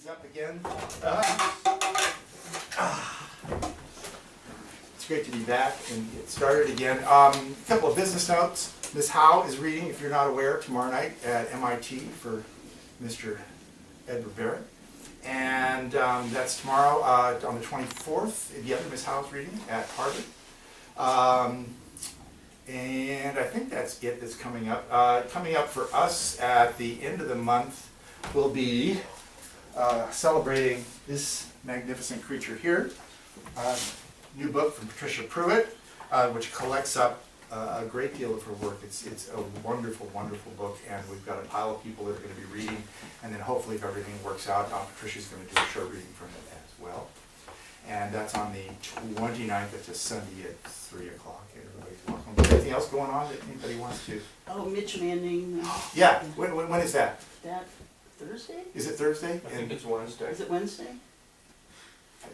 up again. It's great to be back and get started again. A couple of business notes. Ms. Howe is reading, if you're not aware, tomorrow night at MIT for Mr. Edward Barrett. And that's tomorrow on the 24th. The other Ms. Howe is reading at Harvard. And I think that's it that's coming up. Coming up for us at the end of the month will be celebrating this magnificent creature here. New book from Fischer Poet, which collects up a great deal of her work. It's a wonderful, wonderful book, and we've got a pile of people that are going to be reading, and then hopefully if everything works out, Patricia's going to do a short reading from it as well. And that's on the 29th, it's a Sunday at 3 o'clock. Everybody's welcome. Anything else going on that anybody wants to? Oh, Mitch Manning. Yeah, when is that? That Thursday? Is it Thursday? I think it's Wednesday. Is it Wednesday?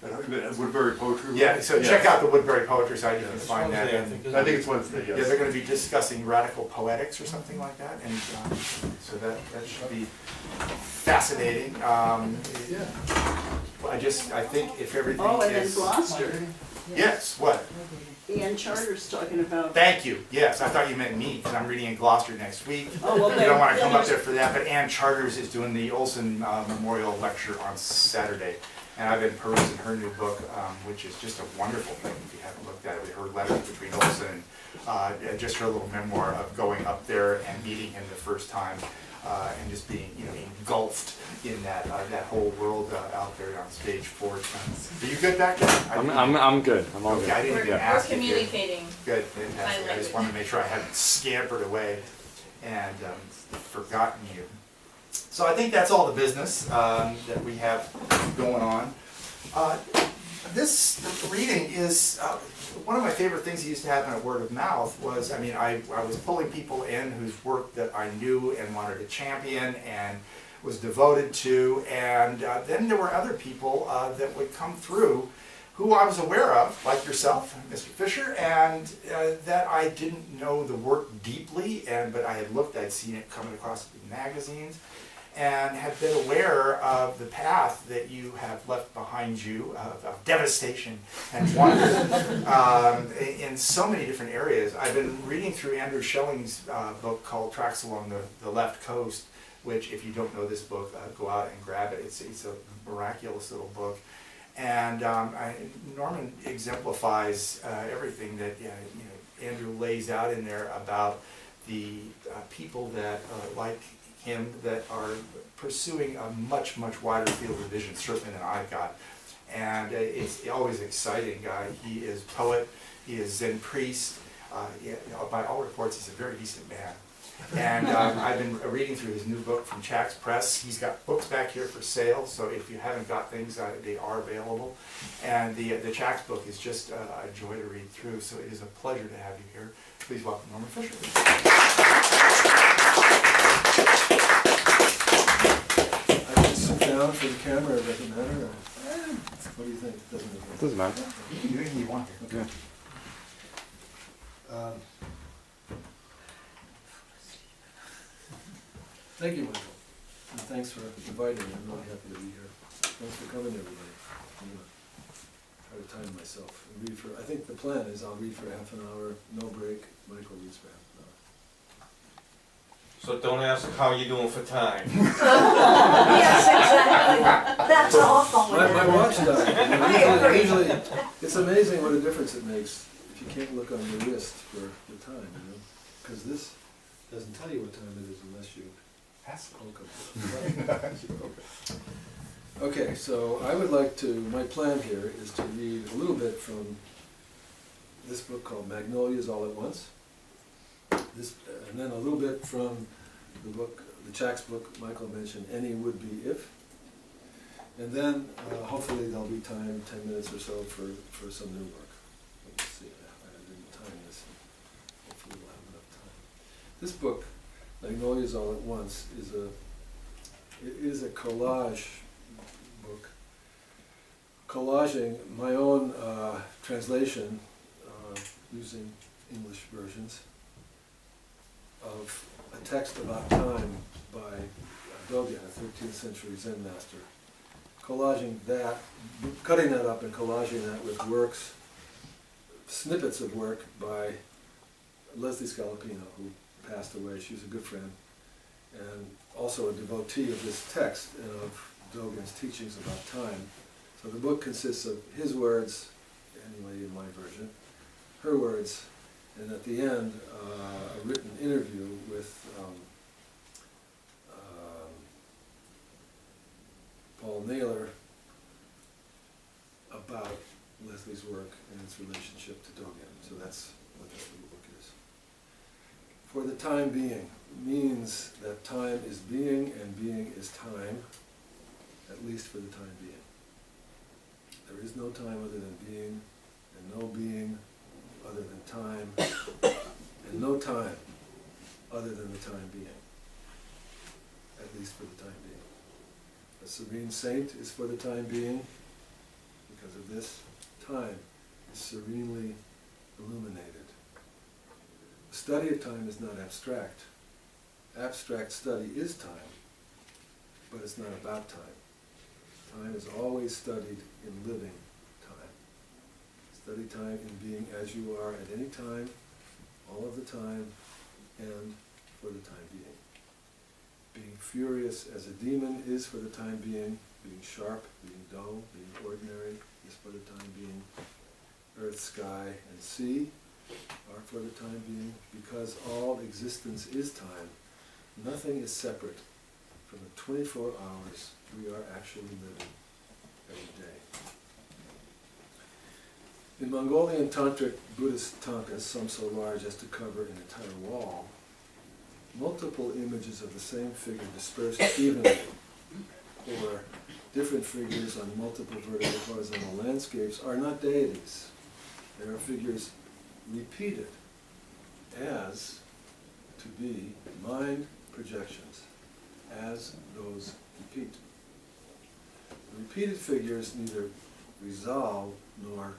Woodbury Poetry. Yeah, so check out the Woodbury Poetry site, you can find that. I think it's Wednesday, yes. Yeah, they're going to be discussing radical poetics or something like that, and so that should be fascinating. I think if everything Oh, and then is... Gloucester. Yes, what? Ian Charter's talking about. Thank you, yes, I thought you meant me, because I'm reading in Gloucester next week. Oh, well, You don't want to come up there for that, but Ann Charters is doing the Olson Memorial Lecture on Saturday. And I've been perusing her new book, which is just a wonderful thing if you haven't looked at it. Her letters between Olson and just her little memoir of going up there and meeting him the first time and just being, engulfed in that whole world out there on stage 4 times. Are you good back there? I'm good. I'm all Okay, good. I didn't even We're ask you. communicating. Good, fantastic. I just wanted to make sure I hadn't scampered away and forgotten you. So I think that's all the business that we have going on. This reading is one of my favorite things that used to happen at Word of Mouth was, I was pulling people in whose work that I knew and wanted to champion and was devoted to, and then there were other people that would come through who I was aware of, like yourself, Mr. Fischer, and that I didn't know the work deeply, but I had looked, I'd seen it coming across in magazines, and had been aware of the path that you have left behind you of devastation and wonder in so many different areas. I've been reading through Andrew Schelling's book called Tracks Along the Left Coast, which, if you don't know this book, go out and grab it. It's a miraculous little book. And Norman exemplifies everything that Andrew lays out in there about the people that, like him, that are pursuing a much, much wider field of vision, certainly than I've got. And it's always exciting. He is poet, he is Zen priest. By all reports, he's a very decent man. And I've been reading through his new book from Chax Press. He's got books back here for sale, so if you haven't got things, they are available. And the Chax book is just a joy to read through, so it is a pleasure to have you here. Please welcome Norman Fischer. I can sit down for the camera, it doesn't matter. What do you think? It doesn't matter. Doesn't matter. You do anything you want. Okay. Thank you, Michael. And thanks for inviting me. I'm really happy to be here. Thanks for coming, everybody. I'm going to try to time myself and read for, I think the plan is I'll read for half an hour, no break. Michael reads for half an hour. So don't ask how you're doing for time. Yes, exactly. That's awful. My watch died. Usually, it's amazing what a difference it makes if you can't look on your wrist for the time, because this doesn't tell you what time it is unless you Okay, so I would like to, my plan here is to read a little bit from this book called Magnolias All At Once. And then a little bit from the book, the Chax book Michael mentioned, Any Would Be If. And then hopefully there'll be time, 10 minutes or so, for some new work. Let's see, I didn't time this. Hopefully we'll have enough time. This book, Magnolias All At Once, is a collage book, collaging my own translation using English versions of a text about time by Dogen, a 13th century Zen master, collaging that, cutting that up and collaging that with works, snippets of work by Leslie Scalapino, who passed away. She was a good friend, and also a devotee of this text and of Dogen's teachings about time. So the book consists of his words, anyway in my version, her words, and at the end, a written interview with Paul Naylor about Leslie's work and its relationship to Dogen. So that's what this little book is. For the time being means that time is being and being is time, at least for the time being. There is no time other than being, and no being other than time, and no time other than the time being, at least for the time being. A serene saint is for the time being. Because of this, time is serenely illuminated. The study of time is not abstract. Abstract study is time, but it's not about time. Time is always studied in living time. Study time in being as you are at any time, all of the time, and for the time being. Being furious as a demon is for the time being sharp, being dull, being ordinary is for the time being. Earth, sky, and sea are for the time being. Because all existence is time, nothing is separate from the 24 hours we are actually living every day. In Mongolian Tantric Buddhist tankas, some so large as to cover an entire wall, multiple images of the same figure dispersed evenly, or different figures on multiple vertical horizontal landscapes, are not deities. They are figures repeated as to be mind projections, as those repeat. The repeated figures neither resolve nor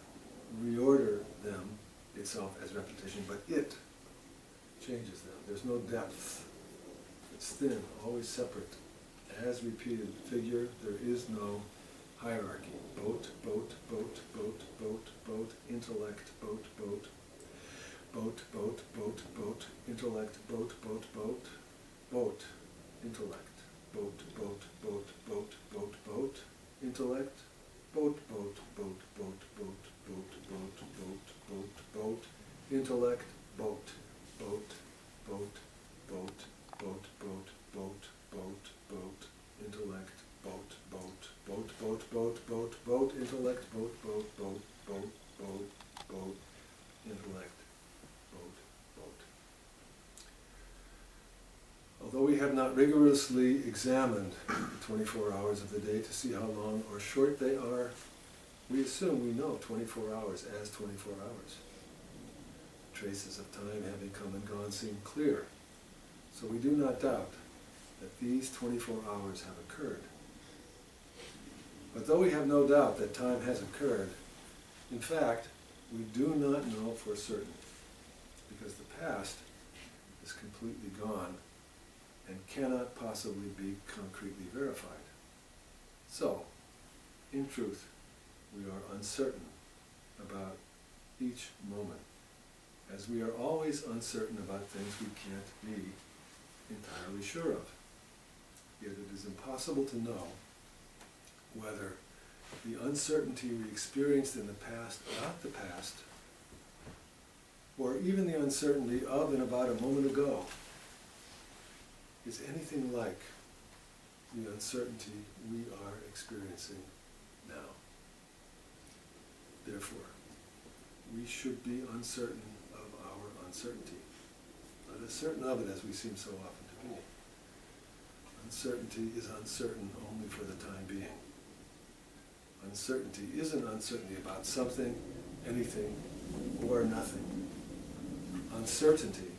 reorder them itself as repetition, but it changes them. There's no depth. It's thin, always separate. As repeated figure, there is no hierarchy. Boat, boat, boat, boat, boat, boat, intellect, boat, boat, boat, boat, boat, boat, intellect, boat, boat, boat, boat, intellect, boat, boat, boat, boat, boat, boat, intellect, boat, boat, boat, boat, boat, boat, boat, boat, boat, boat, intellect, boat, boat, boat, boat, boat, boat, boat, boat, boat, intellect, boat, boat, boat, boat, boat, boat, boat, intellect, boat, boat, boat, boat, boat, boat, intellect, boat, boat. Although we have not rigorously examined the 24 hours of the day to see how long or short they are, we assume we know 24 hours as 24 hours. Traces of time having come and gone seem clear, so we do not doubt that these 24 hours have occurred. But though we have no doubt that time has occurred, in fact, we do not know for certain, because the past is completely gone and cannot possibly be concretely verified. So, in truth, we are uncertain about each moment, as we are always uncertain about things we can't be entirely sure of. Yet it is impossible to know whether the uncertainty we experienced in the past about the past, or even the uncertainty of and about a moment ago, is anything like the uncertainty we are experiencing now. Therefore, we should be uncertain of our uncertainty, not as certain of it as we seem so often to be. Uncertainty is uncertain only for the time being. Uncertainty is an uncertainty about something, anything, or nothing. Uncertainty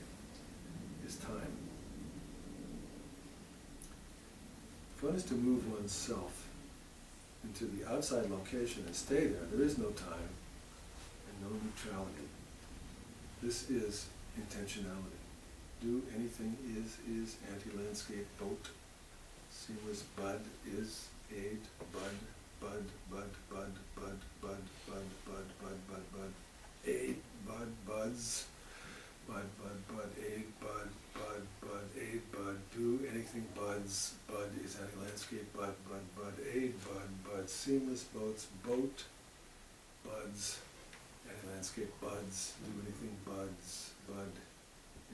is time. If one is to move oneself into the outside location and stay there, there is no time and no neutrality. This is intentionality. Do anything is anti-landscape, boat, seamless bud, is, aid, bud, bud, aid, bud, seamless boats, boat, buds, any landscape, buds, do anything, buds, bud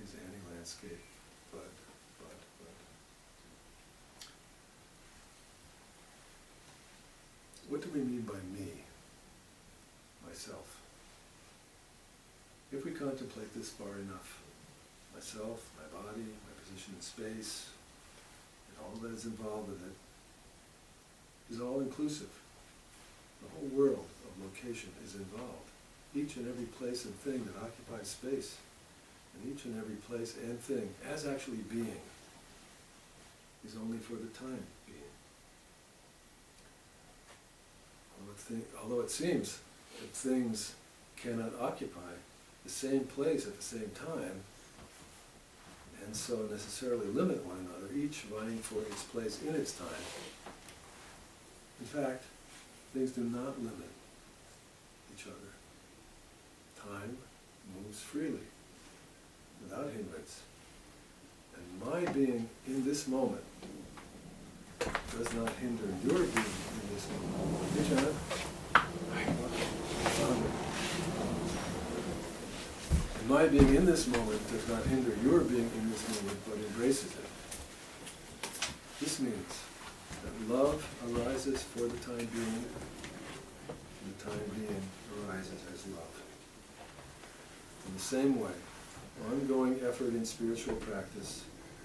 is any landscape, bud. What do we mean by me, myself? If we contemplate this far enough, myself, my body, my position in space, and all that is involved with it, is all inclusive. The whole world of location is involved. Each and every place and thing that occupies space, and each and every place and thing, as actually being, is only for the time being. Although it seems that things cannot occupy the same place at the same time, and so necessarily limit one another, each vying for its place in its time. In fact, things do not limit each other. Time moves freely, without hindrance. And my being in this moment does not hinder your being in this moment. Hey, John. And my being in this moment does not hinder your being in this moment, but embraces it. This means that love arises for the time being, and the time being arises as love. In the same way, ongoing effort in spiritual practice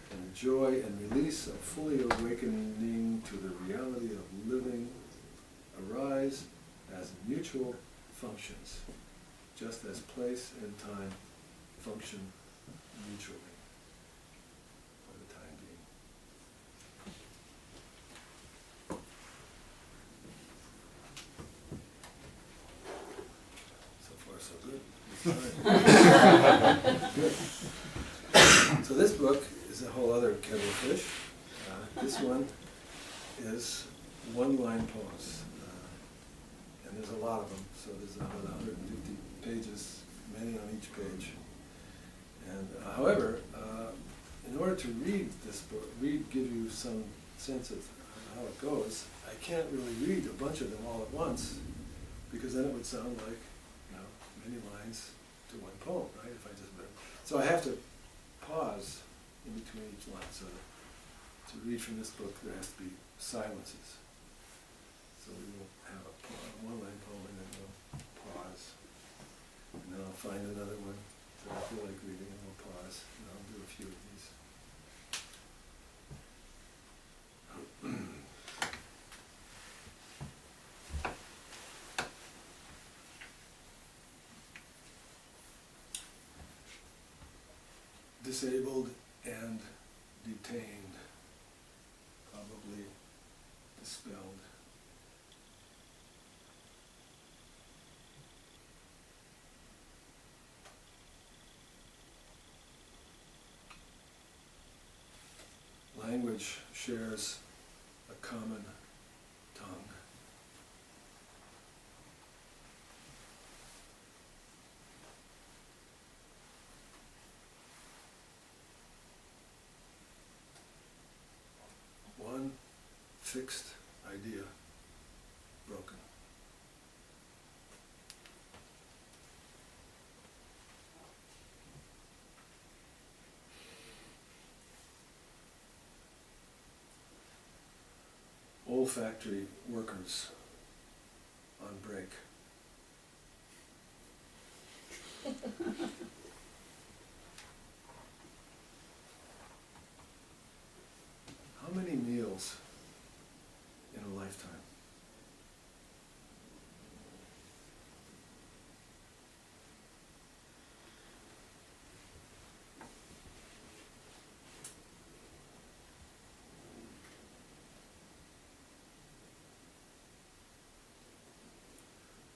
and the joy and release of fully awakening to the reality of living arise as mutual functions, just as place and time function mutually for the time being. So far, so good. Good. So this book is a whole other kettle of fish. This one is one-line poems, and there's a lot of them. So there's about 150 pages, many on each page. And however, in order to read this book, give you some sense of how it goes, I can't really read a bunch of them all at once, because then it would sound like, many lines to one poem, right? If I just so I have to pause in between each line. So to read from this book, there has to be silences. So we will have a one-line poem, and then we'll pause, and then I'll find another one that I feel like reading, and we'll pause, and I'll do a few of these. Disabled and detained, probably dispelled. Language shares a common tongue. One fixed idea broken. Olfactory workers on break. How many meals in a lifetime?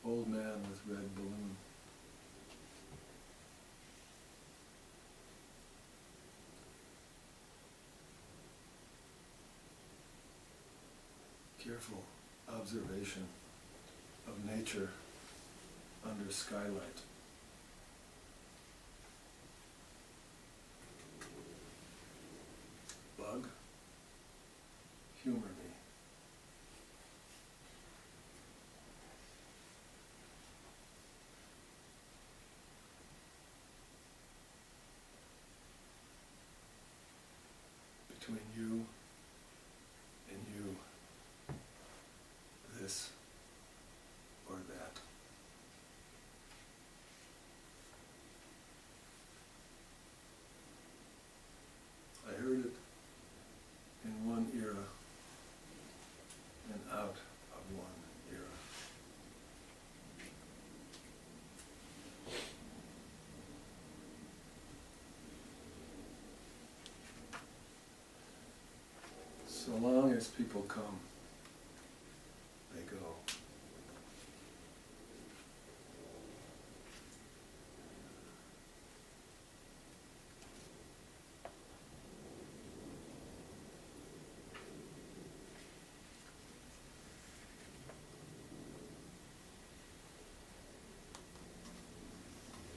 Old man with red balloon. Careful observation of nature under skylight. Bug, humor me. between you and you, this or that. I heard it in one era and out of one era. So long as people come, they go.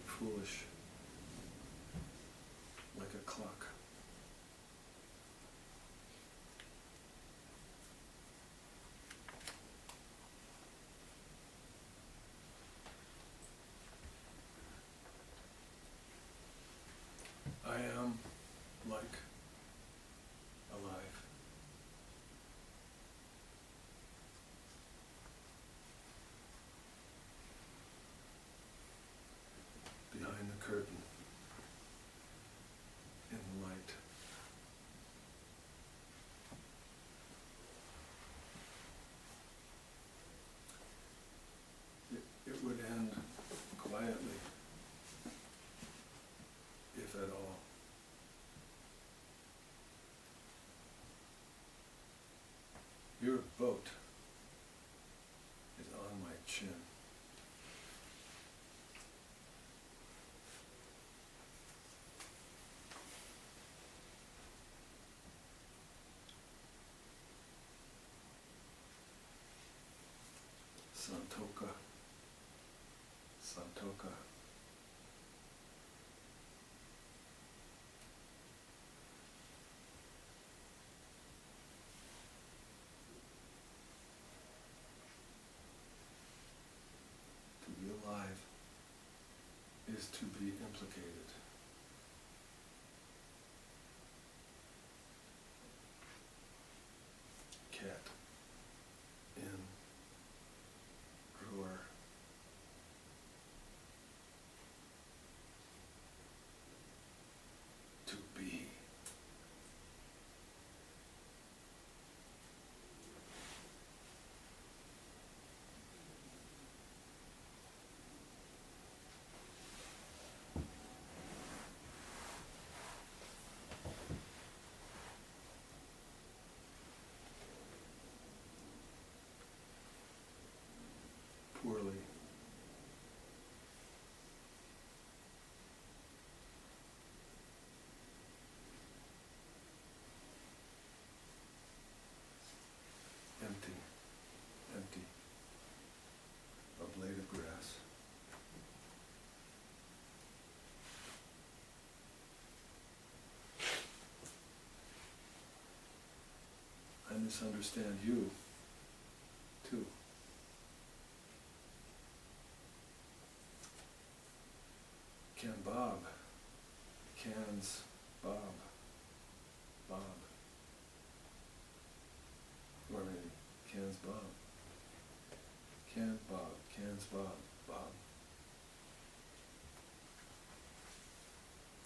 Foolish, like a clock. I am like alive. Behind the curtain, in the light. It would end quietly, if at all. Your boat is on my chin. Santoka, Santoka. To be alive is to be implicated. Cat in drawer. To be. Poorly. Empty, empty. A blade of grass. I misunderstand you, too. Can Bob, cans Bob, Bob. Or maybe cans Bob. Can Bob, cans Bob, Bob.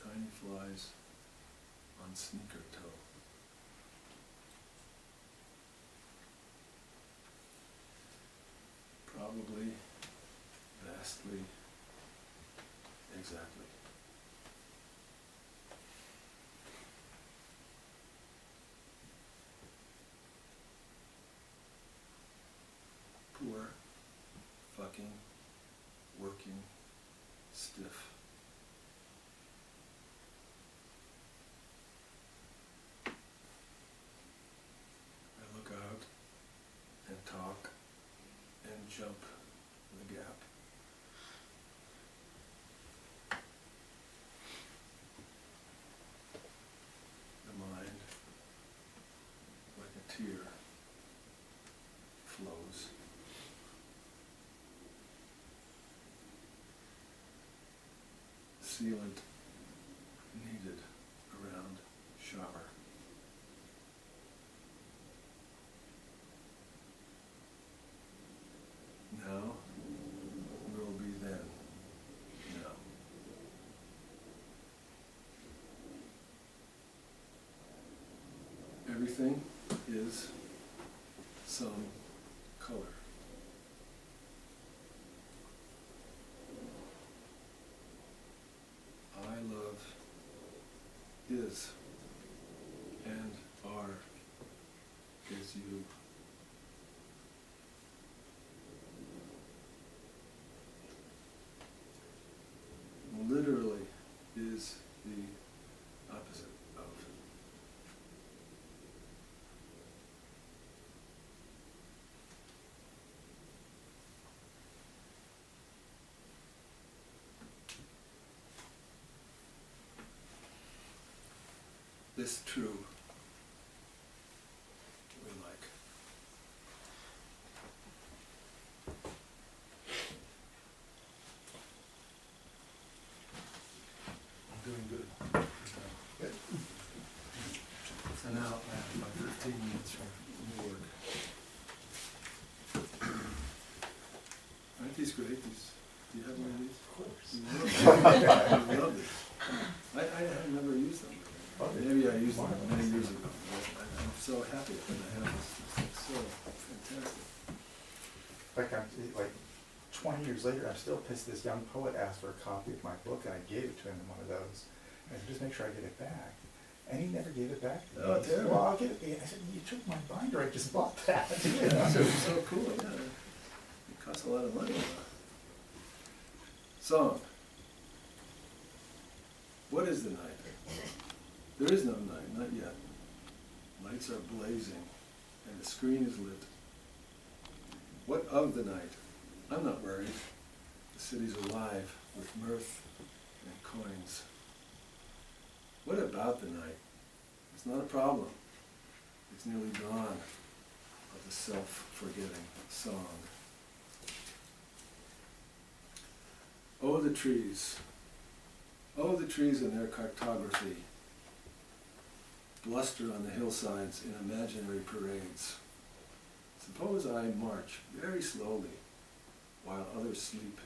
Tiny flies on sneaker toe. Probably, vastly, exactly. Poor, fucking, working, stiff. I look out and talk and jump the gap. The mind, like a tear, flows. Sealant needed around shower. everything is some color. I love is and are is you. Literally is the opposite of. This true we like. I'm doing good. Good. So now I have about 15 minutes for new work. Aren't these great? Do you have one of these? Of course. I love these. I have never used them. Maybe I used them many years ago. I'm so happy that I have this. It's so fantastic. Like 20 years later, I'm still pissed this young poet asked for a copy of my book, and I gave it to him in one of those. And I said, just make sure I get it back. And he never gave it back to me. Oh, He said, terrible. well, I'll get it to you. I said, you took my binder, I just bought that. Yeah, so cool, yeah. It costs a lot of money. Song. What is the night? There is no night, not yet. Lights are blazing, and the screen is lit. What of the night? I'm not worried. The city's alive with mirth and coins. What about the night? It's not a problem. It's nearly dawn of the self-forgetting song. Oh, the trees. Oh, the trees and their cartography. Bluster on the hillsides in imaginary parades. Suppose I march very slowly while others sleep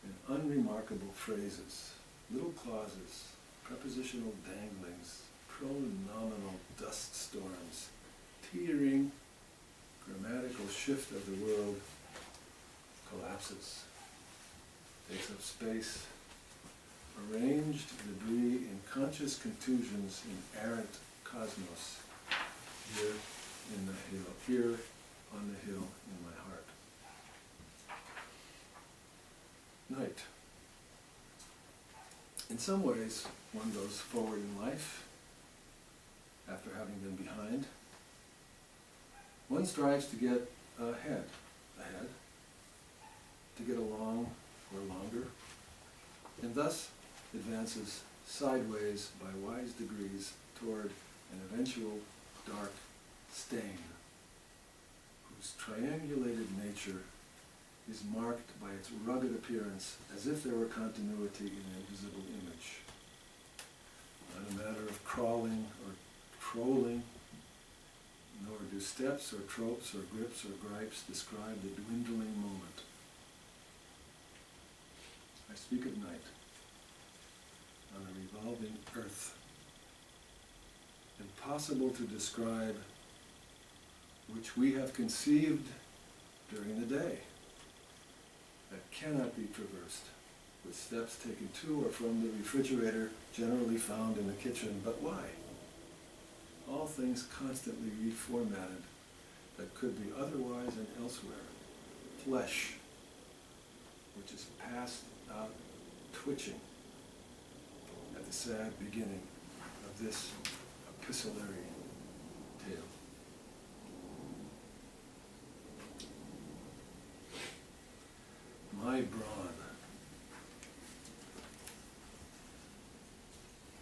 in unremarkable phrases, little clauses, prepositional danglings, pronominal dust storms, teetering, grammatical shift of the world collapses, takes up space, arranged debris in conscious contusions in errant cosmos, here in the hill, here on the hill in my heart. Night. In some ways, one goes forward in life after having been behind. One strives to get ahead, to get along or longer, and thus advances sideways by wise degrees toward an eventual dark stain, whose triangulated nature is marked by its rugged appearance as if there were continuity in an invisible image. Not a matter of crawling or trolling, nor do steps or tropes or grips or gripes describe the dwindling moment. I speak of night, on a revolving earth, impossible to describe, which we have conceived during the day, that cannot be traversed, with steps taken to or from the refrigerator generally found in the kitchen. But why? All things constantly reformatted that could be otherwise and elsewhere. Flesh, which is passed out twitching at the sad beginning of this epistolary tale. My brawn.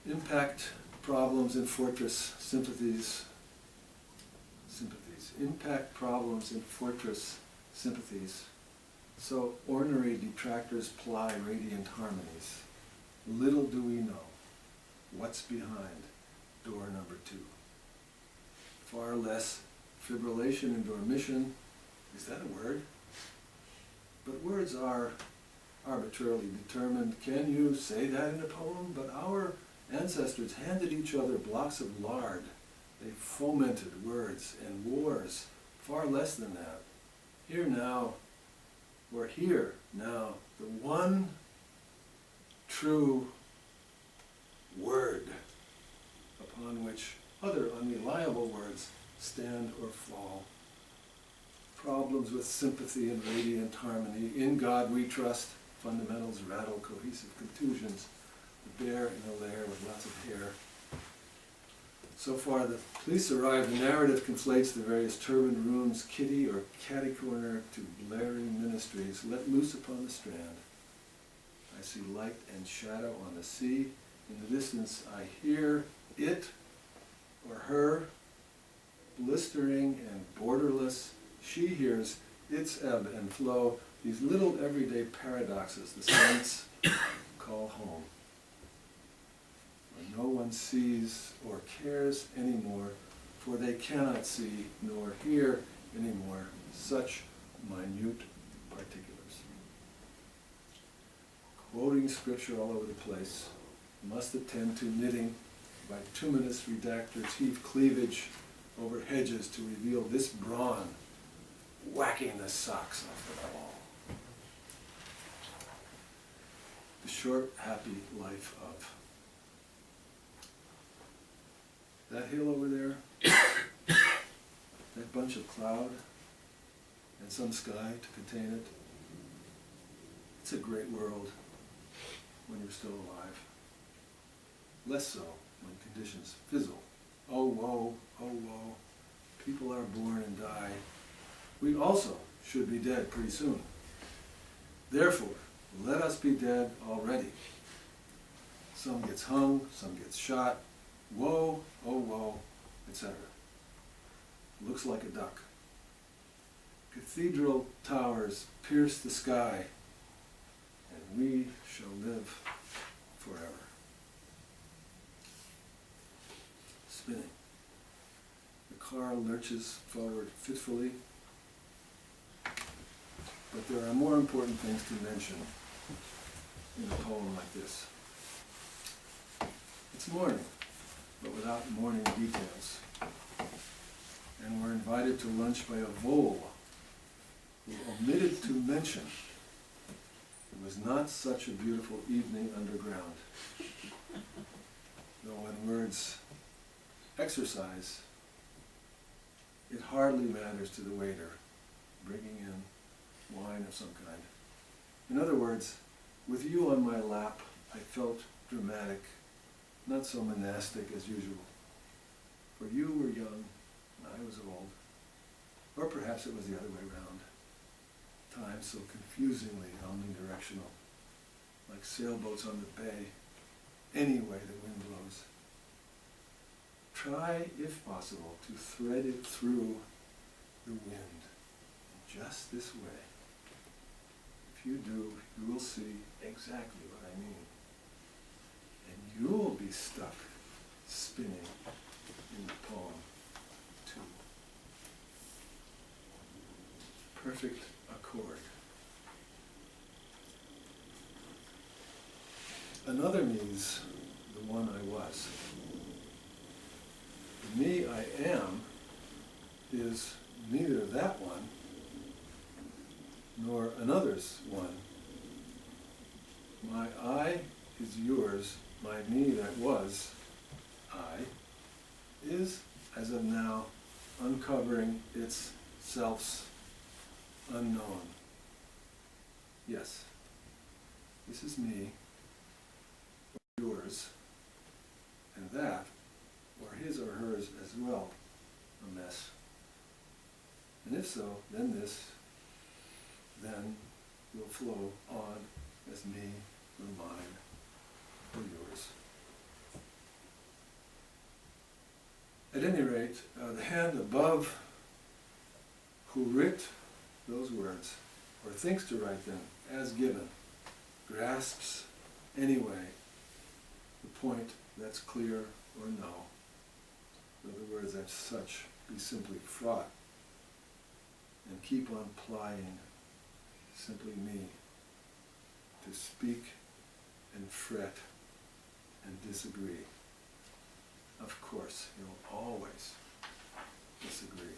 Impact, problems, and fortress sympathies. Impact, problems, and fortress sympathies. So ornery detractors ply radiant harmonies. Little do we know what's behind door number 2. Far less fibrillation and dormition. Is that a word? But words are arbitrarily determined. Can you say that in a poem? But our ancestors handed each other blocks of lard They fomented words and wars, far less than that. Here now, or here now, the one true word upon which other unreliable words stand or fall. Problems with sympathy and radiant harmony. In God we trust. Fundamentals rattle cohesive contusions. The bear in a lair with lots of hair. So far, the police arrive. The narrative conflates the various turbaned rooms, kitty or catty corner, to blaring ministries let loose upon the strand. I see light and shadow on the sea. In the distance, I hear it or her, blistering and borderless. She hears its ebb and flow, these little everyday paradoxes the saints call home, where no one sees or cares anymore, for they cannot see nor hear anymore such minute particulars. Quoting scripture all over the place, must attend to knitting. Bituminous redactors heave cleavage over hedges to reveal this brawn whacking the socks off the wall. The short, happy life of that hill over there, that bunch of cloud, and some sky to contain it. It's a great world when you're still alive. Less so when conditions fizzle. Oh woe, oh woe, people are born and die. We also should be dead pretty soon. Therefore, let us be dead already. Some gets hung, some gets shot. Woe, oh woe, etc. Looks like a duck. Cathedral towers pierce the sky, and we shall live forever. Spinning. The car lurches forward fitfully, but there are more important things to mention in a poem like this. It's morning, but without morning details. And we're invited to lunch by a vole who omitted to mention it was not such a beautiful evening underground. Though when words exercise, it hardly matters to the waiter bringing in wine of some kind. In other words, with you on my lap, I felt dramatic, not so monastic as usual. For you were young, and I was old. Or perhaps it was the other way around. Time so confusingly omnidirectional, like sailboats on the bay, any way the wind blows. Try, if possible, to thread it through the wind in just this way. If you do, you will see exactly what I mean. And you'll be stuck spinning in the poem, too. Perfect accord. Another me's the one I was. The me I am is neither that one nor another's one. My I is yours, my me that was I is, as of now, uncovering its self's unknown. Yes, this is me, or yours, and that, or his or hers as well, a mess. And if so, then this, then will flow on as me, or mine, or yours. At any rate, the hand above who writ those words, or thinks to write them as given, grasps anyway the point that's clear or no. In other words, that such be simply fraught, and keep on plying simply me, to speak and fret and disagree. of course, he'll always disagree.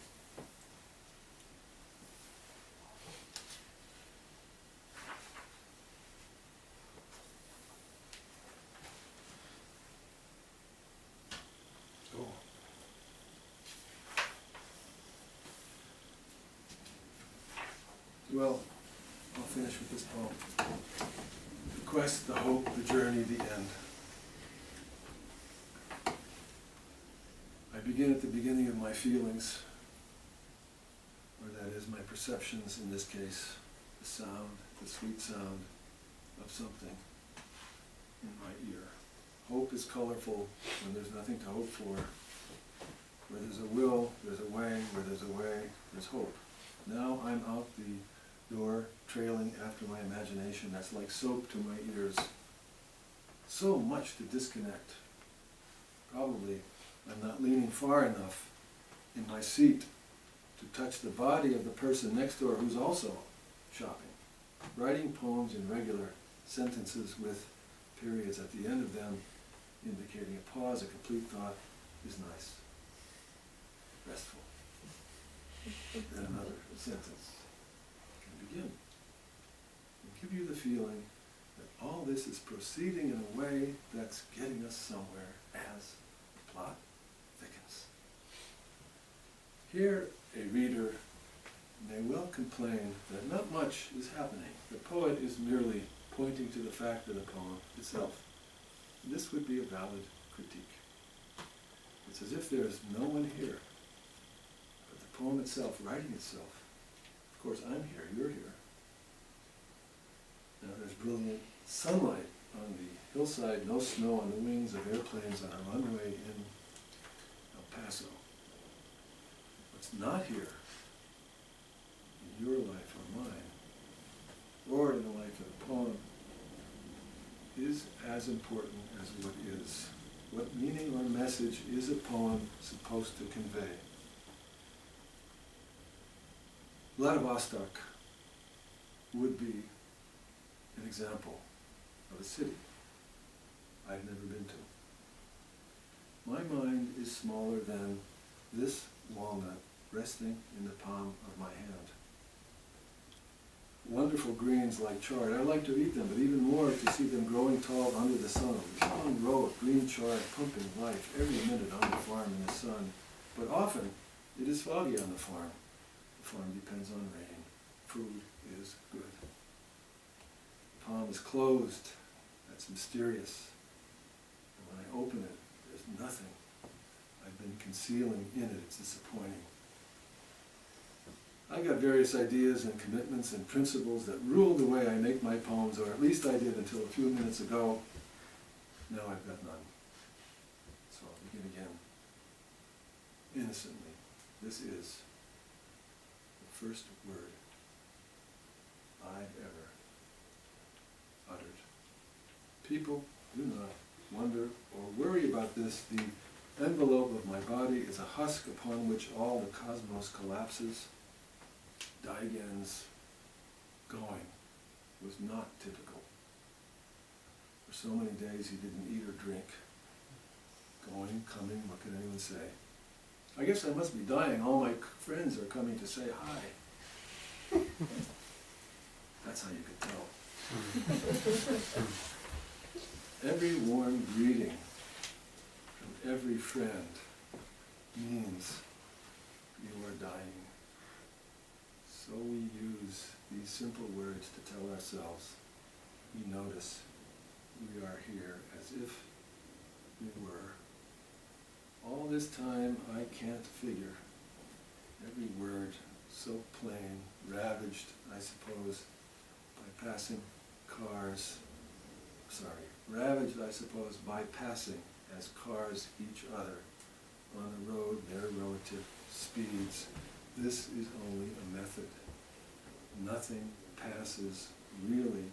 Oh. Well, I'll finish with this poem. The quest, the hope, the journey, the end. I begin at the beginning of my feelings, or that is my perceptions in this case, the sound, the sweet sound of something in my ear. Hope is colorful when there's nothing to hope for. Where there's a will, there's a way. Where there's a way, there's hope. Now I'm out the door, trailing after my imagination. That's like soap to my ears. So much to disconnect. Probably I'm not leaning far enough in my seat to touch the body of the person next door who's also shopping. Writing poems in regular sentences with periods at the end of them indicating a pause, a complete thought is nice. Restful. Then another sentence can begin and give you the feeling that all this is proceeding in a way that's getting us somewhere as the plot thickens. Here, a reader may well complain that not much is happening. The poet is merely pointing to the fact of the poem itself. This would be a valid critique. It's as if there's no one here, but the poem itself, writing itself. Of course, I'm here, you're here. Now there's brilliant sunlight on the hillside, no snow on the wings of airplanes on our runway in El Paso. What's not here in your life or mine, or in the life of the poem, is as important as what is. What meaning or message is a poem supposed to convey? Vladivostok would be an example of a city I've never been to. My mind is smaller than this walnut resting in the palm of my hand. Wonderful greens like chard. I like to eat them, but even more to see them growing tall under the sun. A long row of green chard pumping life every minute on the farm in the sun. But often it is foggy on the farm. The farm depends on rain. Food is good. The palm is closed. That's mysterious. And when I open it, there's nothing I've been concealing in it. It's disappointing. I got various ideas and commitments and principles that rule the way I make my poems, or at least I did until a few minutes ago. Now I've got none. So I'll begin again. Innocently, this is the first word I've ever uttered. People do not wonder or worry about this. The envelope of my body is a husk upon which all the cosmos collapses. Daigen's going was not typical. For so many days he didn't eat or drink. Going, coming, what can anyone say? I guess I must be dying. All my friends are coming to say hi. That's how you could tell. Every warm greeting from every friend means you are dying. So we use these simple words to tell ourselves we notice we are here as if we were. All this time I can't figure every word so plain, ravaged, I suppose, by passing cars. Ravaged, I suppose, by passing as cars each other on the road, their relative speeds. This is only a method. Nothing passes really.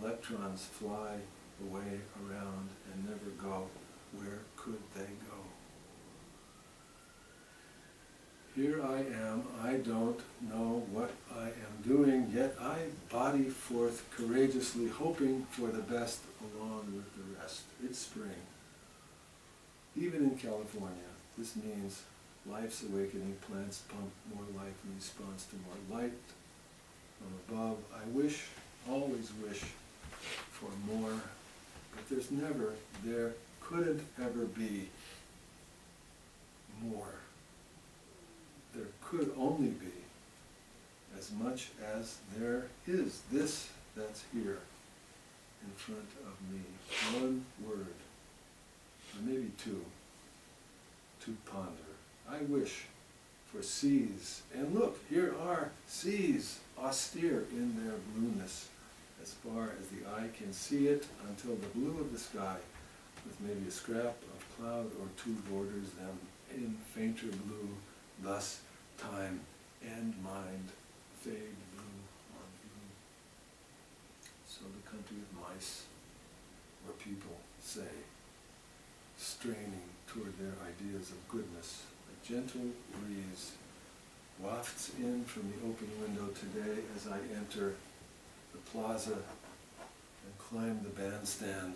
Electrons fly away around and never go. Where could they go? Here I am, I don't know what I am doing, yet I body forth courageously, hoping for the best along with the rest. It's spring. Even in California, this means life's awakening, plants pump more life in response to more light from above. I wish, always wish for more, but there couldn't ever be more. There could only be as much as there is. This that's here in front of me. One word, or maybe two, to ponder. I wish for seas, and look, here are seas, austere in their blueness, as far as the eye can see it, until the blue of the sky, with maybe a scrap of cloud or two borders them in fainter blue, thus time and mind fade blue on blue. So the country of mice, where people say, straining toward their ideas of goodness, a gentle breeze wafts in from the open window today as I enter the plaza and climb the bandstand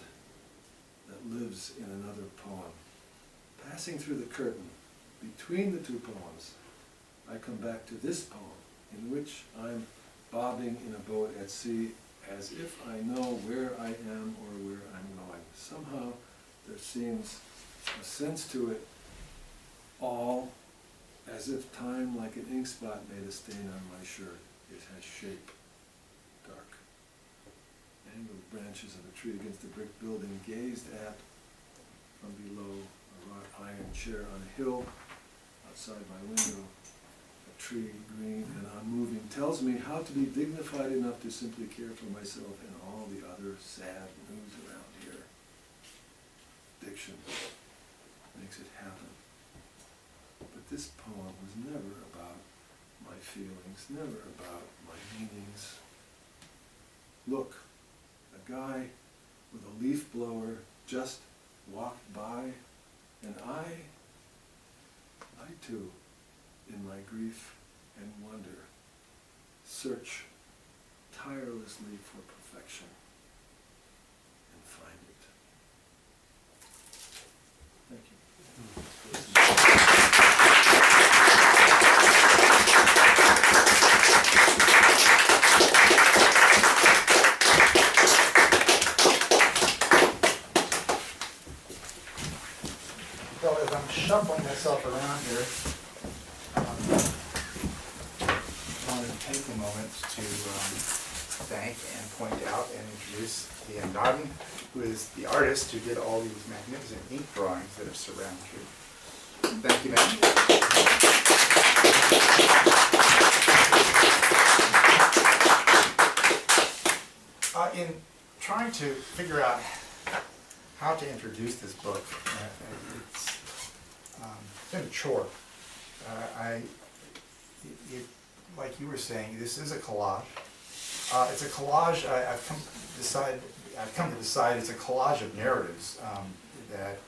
that lives in another poem. Passing through the curtain between the two poems, I come back to this poem, in which I'm bobbing in a boat at sea as if I know where I am or where I'm going. Somehow there seems a sense to it all, as if time, like an ink spot, made a stain on my shirt. It has shape, dark. Angled branches of a tree against the brick building, gazed at from below a wrought iron chair on a hill outside my window. A tree, green and unmoving, tells me how to be dignified enough to simply care for myself and all the other sad news around here. Diction makes it happen. But this poem was never about my feelings, never about my meanings. Look, a guy with a leaf blower just walked by, and I too, in my grief and wonder, search tirelessly for perfection and find it. Thank you. Well, as I'm shuffling myself around here, I wanted to take a moment to thank and point out and introduce Liane Noddin, who is the artist who did all these magnificent ink drawings that are surrounded here. Thank you, ma'am. In trying to figure out how to introduce this book, it's been a chore. Like you were saying, this is a collage. It's a collage. I've come to decide it's a collage of narratives that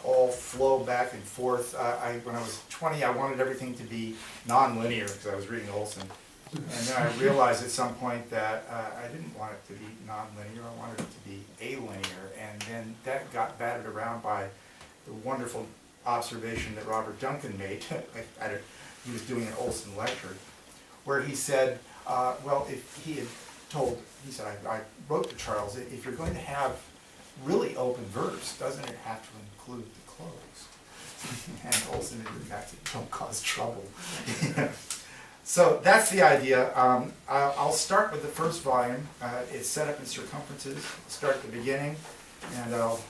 all flow back and forth. When I was 20, I wanted everything to be non-linear because I was reading Olson. And then I realized at some point that I didn't want it to be non-linear, I wanted it to be alinear. And then that got batted around by the wonderful observation that Robert Duncan made. He was doing an Olson lecture, where he said, well, if he said, I wrote to Charles, if you're going to have really open verse, doesn't it have to include the close? And Olson, in fact, don't cause trouble. So that's the idea. I'll start with the first volume. It's set up in circumferences. I'll start at the beginning, and I'll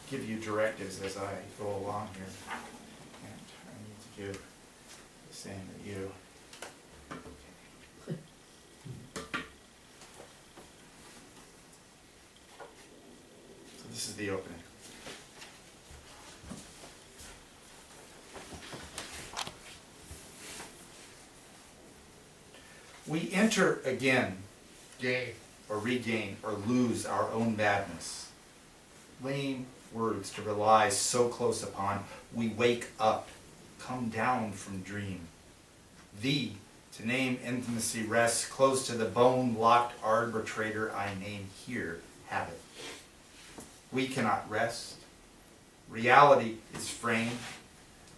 give you directives as I go along here. And I need to do the same to you. So this is the opening. We enter again, gain or regain or lose our own madness. Lame words to rely so close upon, we wake up, come down from dream. Thee, to name intimacy rests, close to the bone-locked arbitrator I name here, habit. We cannot rest, reality is framed.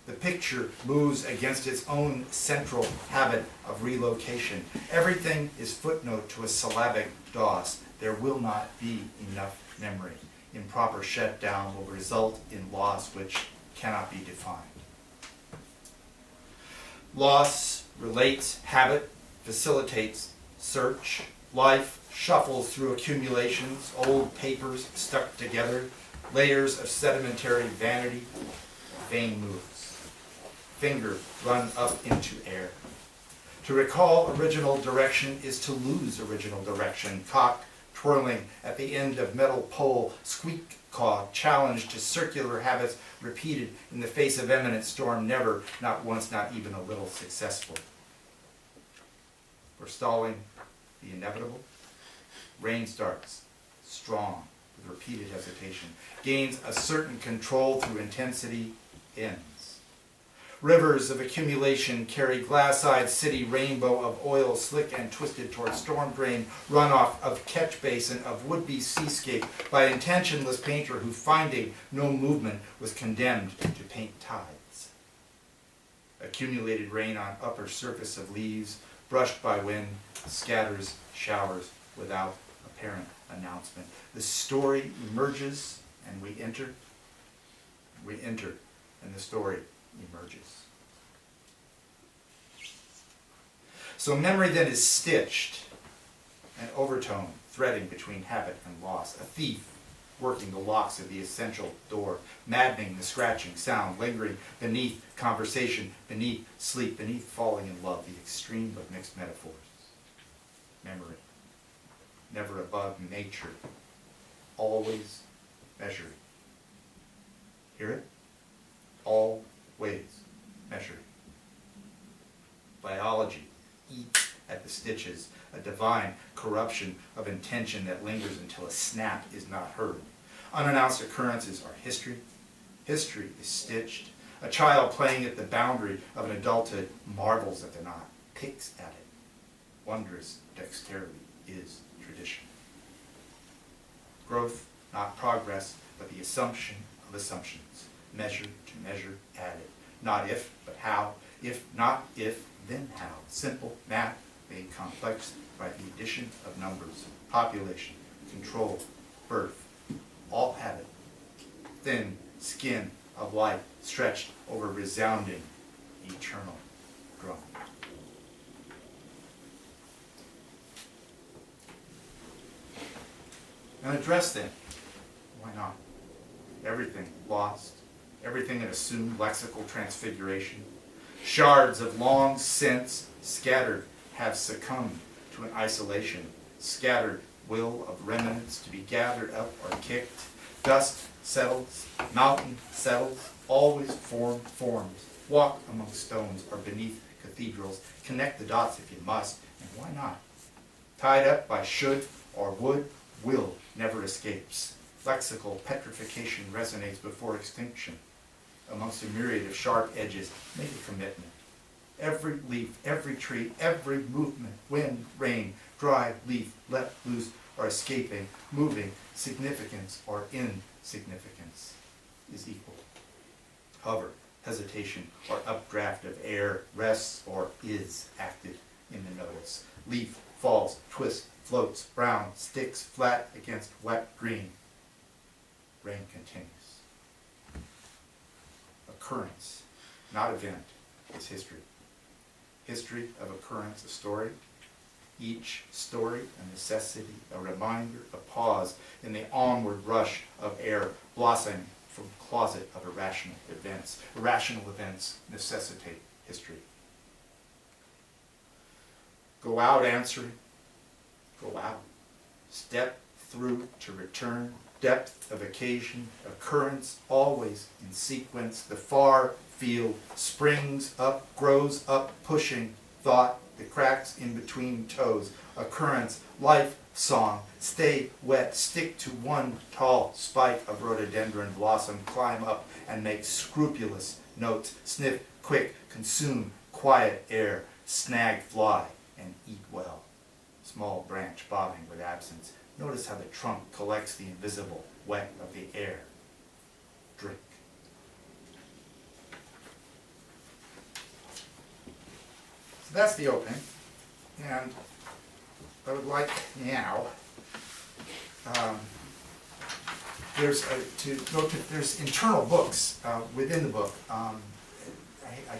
The picture moves against its own central habit of relocation. Everything is footnote to a syllabic DOS. There will not be enough memory. Improper shutdown will result in loss which cannot be defined. Loss relates habit, facilitates search. Life shuffles through accumulations, old papers stuck together, layers of sedimentary vanity. Vein moves. Finger run up into air. To recall original direction is to lose original direction. Cock twirling at the end of metal pole, squeak caw, challenge to circular habits repeated in the face of imminent storm, never, not once, not even a little successful. Forestalling the inevitable, rain starts, strong, with repeated hesitation, gains a certain control through intensity, ends. Rivers of accumulation carry glass-eyed city rainbow of oil slick and twisted toward storm drain, runoff of catch basin of would-be seascape by intentionless painter who, finding no movement, was condemned to paint tides. Accumulated rain on upper surface of leaves, brushed by wind, scatters showers without apparent announcement. The story emerges and we enter. We enter and the story emerges. So memory then is stitched, an overtone threading between habit and loss, a thief working the locks of the essential door, maddening the scratching sound, lingering beneath conversation, beneath sleep, beneath falling in love, the extreme of mixed metaphors. Memory, never above nature, always measured. Hear it? Always measured. Biology eats at the stitches, a divine corruption of intention that lingers until a snap is not heard. Unannounced occurrences are history. History is stitched. A child playing at the boundary of an adulthood marvels at the knot, picks at it. Wondrous dexterity is tradition. Growth, not progress, but the assumption of assumptions. Measure to measure added. Not if, but how. If not if, then how. Simple math made complex by the addition of numbers. Population, control, birth, all habit. Thin skin of life stretched over resounding, eternal drum. And address then. Why not? Everything lost. Everything in assumed lexical transfiguration. Shards of long since scattered have succumbed to an isolation. Scattered will of remnants to be gathered up or kicked. Dust settles, mountain settles, always formed forms. Walk among stones or beneath cathedrals. Connect the dots if you must, and why not? Tied up by should or would, will never escapes. Lexical petrification resonates before extinction. Amongst a myriad of sharp edges, make a commitment. Every leaf, every tree, every movement, wind, rain, dry leaf, let loose, or escaping, moving, significance or insignificance is equal. Hover, hesitation, or updraft of air rests or is acted in the notice. Leaf falls, twists, floats, brown, sticks flat against wet green. Rain continues. Occurrence, not event, is history. History of occurrence, a story. Each story a necessity, a reminder, a pause in the onward rush of air blossoming from closet of irrational events. Irrational events necessitate history. Go out answering. Go out. Step through to return. Depth of occasion, occurrence always in sequence. The far field springs up, grows up, pushing thought, the cracks in between toes. Occurrence, life song, stay wet, stick to one tall spike of rhododendron blossom, climb up and make scrupulous notes, sniff quick, consume quiet air, snag fly and eat well. Small branch bobbing with absence. Notice how the trunk collects the invisible wet of the air. Drink. So that's the opening, and I would like now, there's internal books within the book. I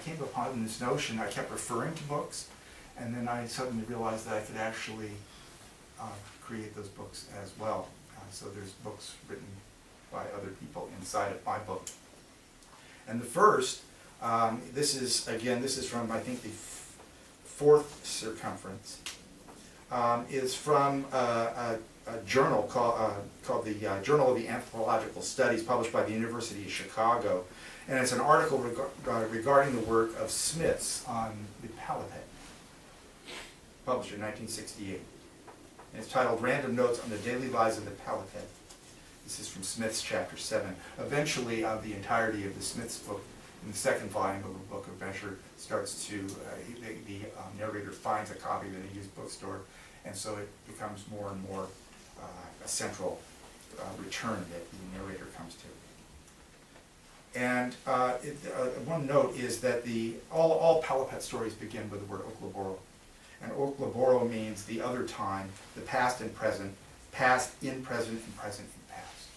came upon this notion, I kept referring to books, and then I suddenly realized that I could actually create those books as well. So there's books written by other people inside of my book. And the first, this is from, I think, the fourth circumference, is from a journal called the Journal of the Anthropological Studies, published by the University of Chicago. And it's an article regarding the work of Smiths on the paliped, published in 1968. And it's titled Random Notes on the Daily Lives of the Paliped. This is from Smith's chapter 7. Eventually, the entirety of the Smith's book, in the second volume of the book, eventually starts to, the narrator finds a copy in a used bookstore, and so it becomes more and more a central return that the narrator comes to. And one note is that all paliped stories begin with the word oklaboro. And oklaboro means the other time, the past and present, past in present, and present in past.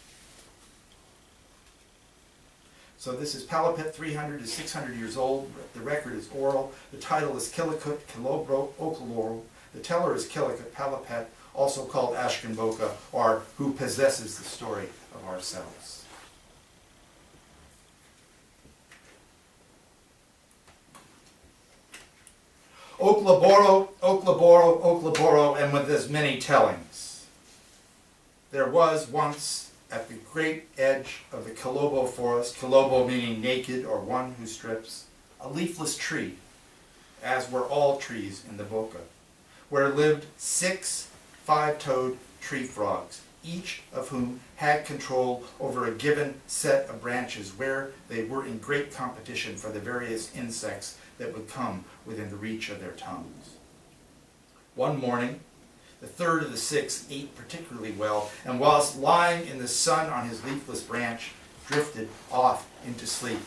So this is paliped, 300 to 600 years old. The record is oral. The title is Killikut, Kilobro, Oklaboro. The teller is Killikut, paliped, also called Ashkenboka, or who possesses the story of ourselves. Oklaboro, Oklaboro, Oklaboro, and with as many tellings. There was once at the great edge of the Kilobo forest, Kilobo meaning naked or one who strips, a leafless tree, as were all trees in the Boca, where lived 6 5-toed tree frogs, each of whom had control over a given set of branches where they were in great competition for the various insects that would come within the reach of their tongues. One morning, the third of the 6 ate particularly well, and whilst lying in the sun on his leafless branch, drifted off into sleep,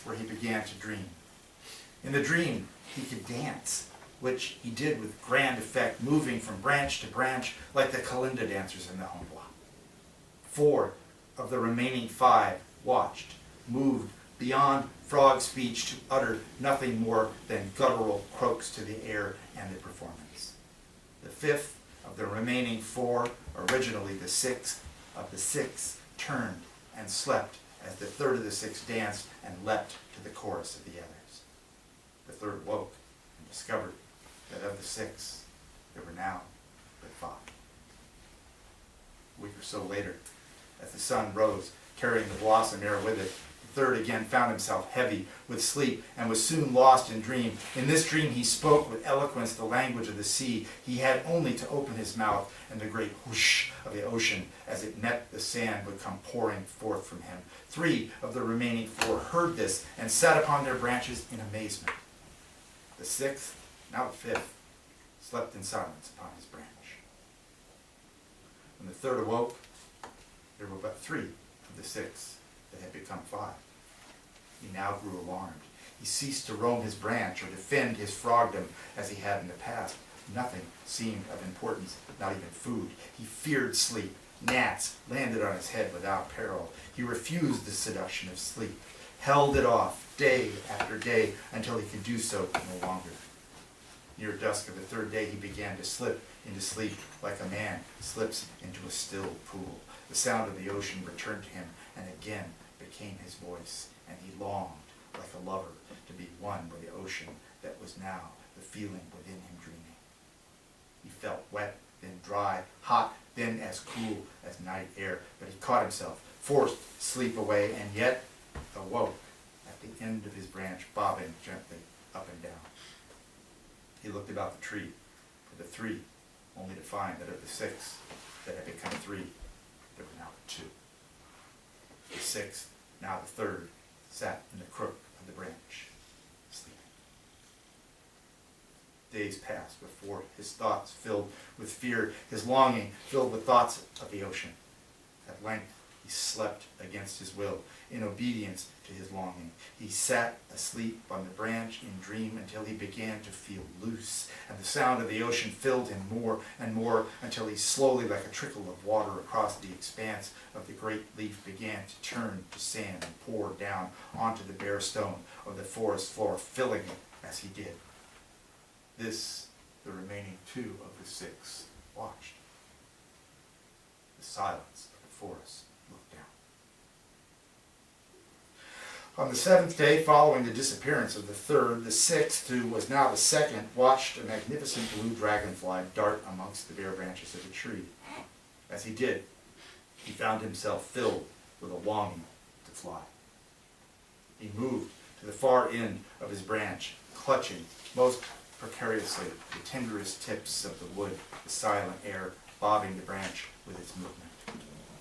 where he began to dream. In the dream, he could dance, which he did with grand effect, moving from branch to branch like the Kalinda dancers in the Humbla. 4 of the remaining 5 watched, moved beyond frog speech to utter nothing more than guttural croaks to the air and the performance. The 5th of the remaining 4, originally the 6th of the 6, turned and slept as the third of the 6 danced and leapt to the chorus of the others. The third woke and discovered that of the 6, there were now but 5. A week or so later, as the sun rose, carrying the blossom air with it, the third again found himself heavy with sleep and was soon lost in dream. In this dream he spoke with eloquence the language of the sea. He had only to open his mouth, and the great whoosh of the ocean as it met the sand would come pouring forth from him. 3 of the remaining 4 heard this and sat upon their branches in amazement. The 6th, now the 5th, slept in silence upon his branch. When the third awoke, there were but 3 of the 6 that had become 5. He now grew alarmed. He ceased to roam his branch or defend his frogdom as he had in the past. Nothing seemed of importance, not even food. He feared sleep. Gnats landed on his head without peril. He refused the seduction of sleep, held it off day after day until he could do so no longer. Near dusk of the 3rd day he began to slip into sleep like a man slips into a still pool. The sound of the ocean returned to him and again became his voice, and he longed like a lover to be one with the ocean that was now the feeling within him dreaming. He felt wet, then dry, hot, then as cool as night air, but he caught himself, forced sleep away, and yet awoke at the end of his branch, bobbing gently up and down. He looked about the tree for the 3, only to find that of the 6 that had become 3, there were now 2. The 6th, now the 3rd, sat in the crook of the branch, sleeping. Days passed before his thoughts filled with fear, his longing filled with thoughts of the ocean. At length he slept against his will, in obedience to to his longing. He sat asleep on the branch in dream until he began to feel loose, and the sound of the ocean filled him more and more until he slowly, like a trickle of water across the expanse of the great leaf, began to turn to sand and pour down onto the bare stone of the forest floor, filling it as he did. This the remaining two of the six watched. The silence of the forest looked down. On the seventh day following the disappearance of the third, the sixth, who was now the second, watched a magnificent blue dragonfly dart amongst the bare branches of a tree. As he did, he found himself filled with a longing to fly. He moved to the far end of his branch, clutching most precariously the tenderest tips of the wood, the silent air bobbing the branch with its movement.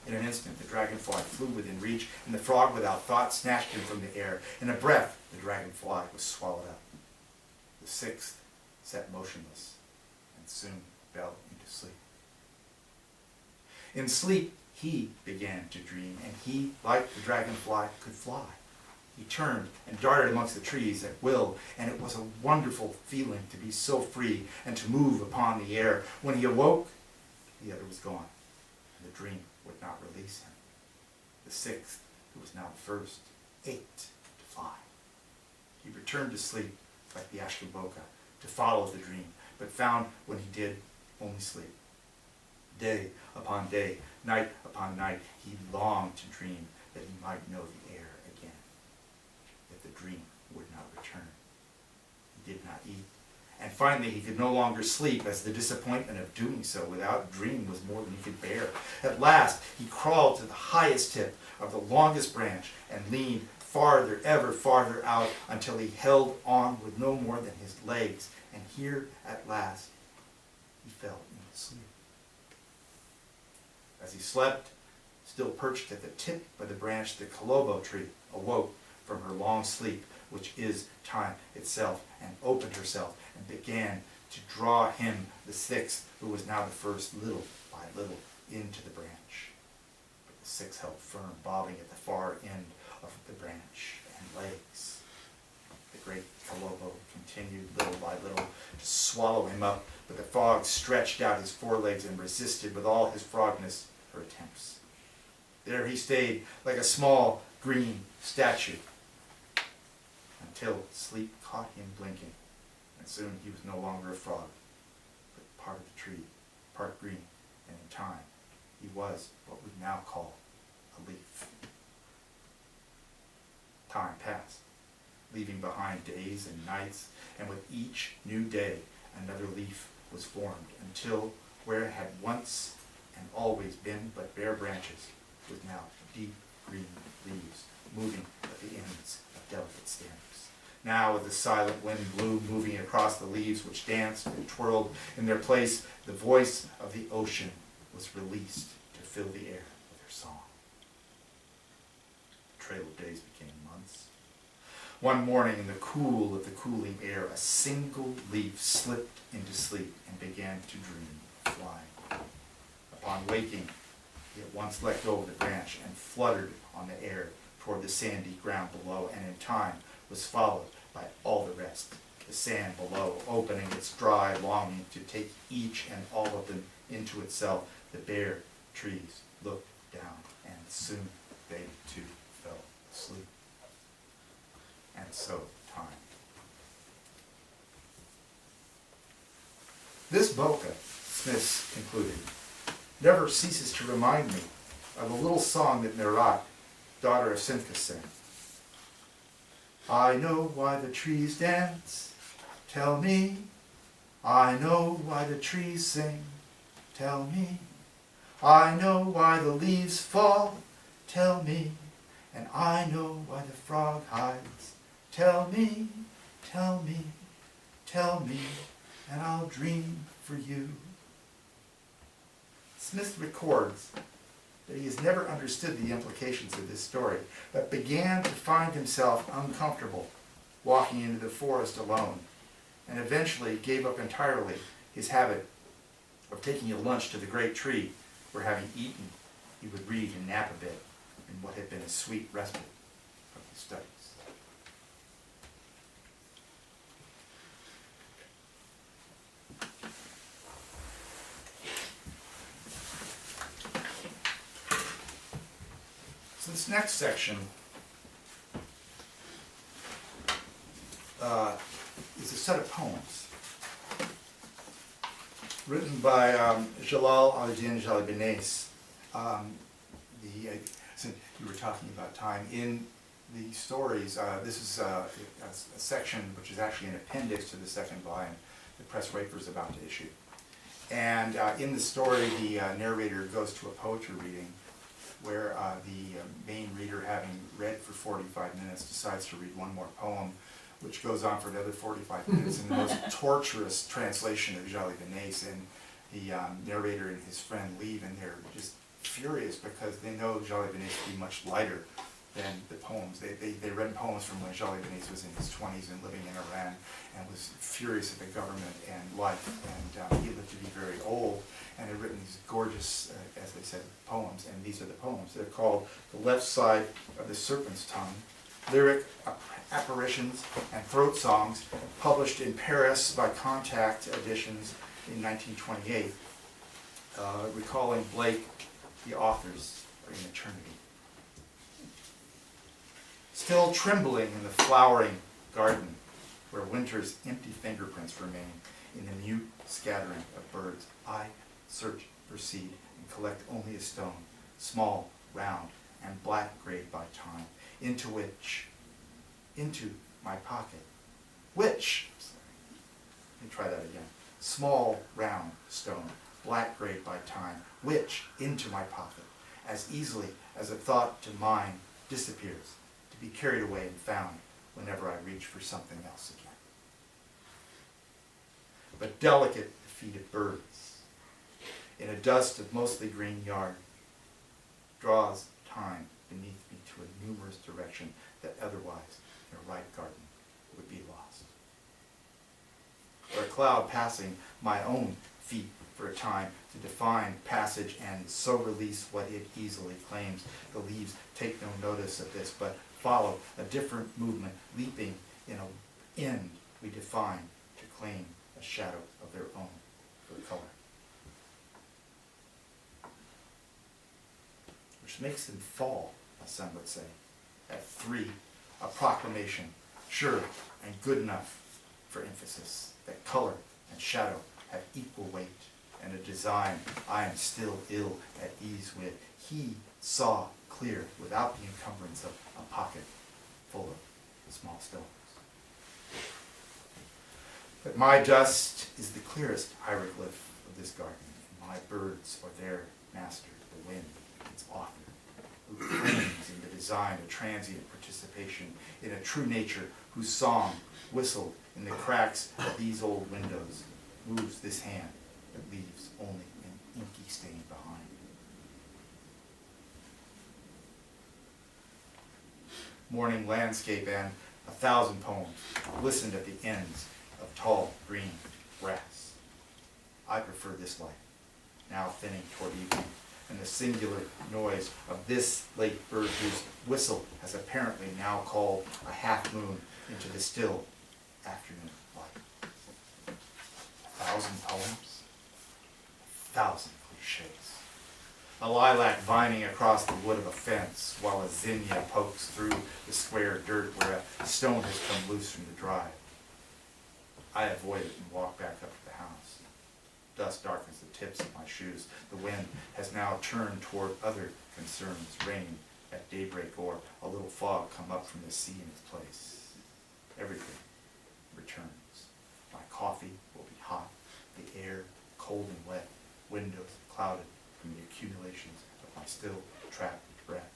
In an instant, the dragonfly flew within reach, and the frog, without thought, snatched him from the air. In a breath, the dragonfly was swallowed up. The sixth sat motionless and soon fell into sleep. In sleep, he began to dream, and he, like the dragonfly, could fly. He turned and darted amongst the trees at will, and it was a wonderful feeling to be so free and to move upon the air. When he awoke, the other was gone, and the dream would not release him. The sixth, who was now the first, ached to fly. He returned to sleep like the Ashkaboka, to follow the dream, but found when he did only sleep. Day upon day, night upon night, he longed to dream that he might know the air again. Yet the dream would not return. He did not eat. And finally he could no longer sleep, as the disappointment of doing so without dream was more than he could bear. At last he crawled to the highest tip of the longest branch and leaned farther, ever farther out, until he held on with no more than his legs. And here at last he fell into sleep. As he slept, still perched at the tip of the branch, the Kolobo tree awoke from her long sleep, which is time itself, and opened herself and began to draw him, the sixth, who was now the first, little by little into the branch. But the sixth held firm, bobbing at the far end of the branch and legs. The great Kolobo continued little by little to swallow him up, but the frog stretched out his forelegs and resisted with all his frogness her attempts. There he stayed like a small green statue until sleep caught him blinking, and soon he was no longer a frog, but part of the tree, part green, and in time he was what we now call a leaf. Time passed, leaving behind days and nights, and with each new day another leaf was formed, until where it had once and always been but bare branches was now deep green leaves, moving at the ends of delicate stems. Now, as the silent wind blew, moving across the leaves which danced and twirled in their place, the voice of the ocean was released to fill the air with her song. The trail of days became months. One morning, in the cool of the cooling air, a single leaf slipped into sleep and began to dream of flying. Upon waking, he at once let go of the branch and fluttered on the air toward the sandy ground below, and in time was followed by all the rest, the sand below opening its dry longing to take each and all of them into itself. The bare trees looked down, and soon they too fell asleep. And so time. This Boka, Smith concluded, never ceases to remind me of a little song that Merat, daughter of Simcha, sang. I know why the trees dance, tell me. I know why the trees sing, tell me. I know why the leaves fall, tell me. And I know why the frog hides, tell me, tell me, tell me, and I'll dream for you. Smith records that he has never understood the implications of this story, but began to find himself uncomfortable walking into the forest alone, and eventually gave up entirely his habit of taking a lunch to the great tree, where, having eaten, he would read and nap a bit in what had been a sweet respite from his studies. So this next section is a set of poems written by Jalal al-Din Jalibinais. Since you were talking about time, in the stories, this is a section which is actually an appendix to the second volume that Press Wafer is about to issue. And in the story, the narrator goes to a poetry reading where the main reader, having read for 45 minutes, decides to read one more poem, which goes on for another 45 minutes in the most torturous translation of Jalibinais. And the narrator and his friend leave, and they're just furious because they know Jalibinais to be much lighter than the poems. They read poems from when Jalibinais was in his 20s and living in Iran, and was furious at the government and life, and he lived to be very old, and had written these gorgeous, as they said, poems, and these are the poems. They're called The Left Side of the Serpent's Tongue, Lyric Apparitions and Throat Songs, published in Paris by Contact Editions in 1928, recalling Blake, the authors are in eternity. Still trembling in the flowering garden, where winter's empty fingerprints remain in the mute scattering of birds, I search for seed and collect only a stone, small, round, and black-grayed by time, into my pocket, which, let me try that again, small, round stone, black-grayed by time, which, into my pocket, as easily as a thought to mine disappears, to be carried away and found whenever I reach for something else again. But delicate defeated birds, in a dust of mostly green yard, draws time beneath me to a numerous direction that otherwise in a ripe garden would be lost. Or a cloud passing my own feet for a time to define passage and so release what it easily claims. The leaves take no notice of this, but follow a different movement, leaping in an end we define to claim a shadow of their own for color. Which makes them fall, as some would say, at 3, a proclamation, sure and good enough for emphasis, that color and shadow have equal weight, and a design I am still ill at ease with. He saw clear without the encumbrance of a pocket full of small stones. But my dust is the clearest hieroglyph of this garden, and my birds are their master, the wind, its author, who claims in the design a transient participation in a true nature whose song, whistled in the cracks of these old windows, moves this hand that leaves only an inky stain behind. Morning landscape and 1,000 poems listened at the ends of tall green grass. I prefer this life, now thinning toward evening, and the singular noise of this late bird whose whistle has apparently now called a half moon into the still afternoon light. 1,000 poems, 1,000 cliches. A lilac vining across the wood of a fence, while a zinnia pokes through the square dirt where a stone has come loose from the drive. I avoid it and walk back up to the house. Dust darkens the tips of my shoes. The wind has now turned toward other concerns, rain at daybreak or a little fog come up from the sea in its place. Everything returns. My coffee will be hot, the air cold and wet, windows clouded from the accumulations of my still trapped breath.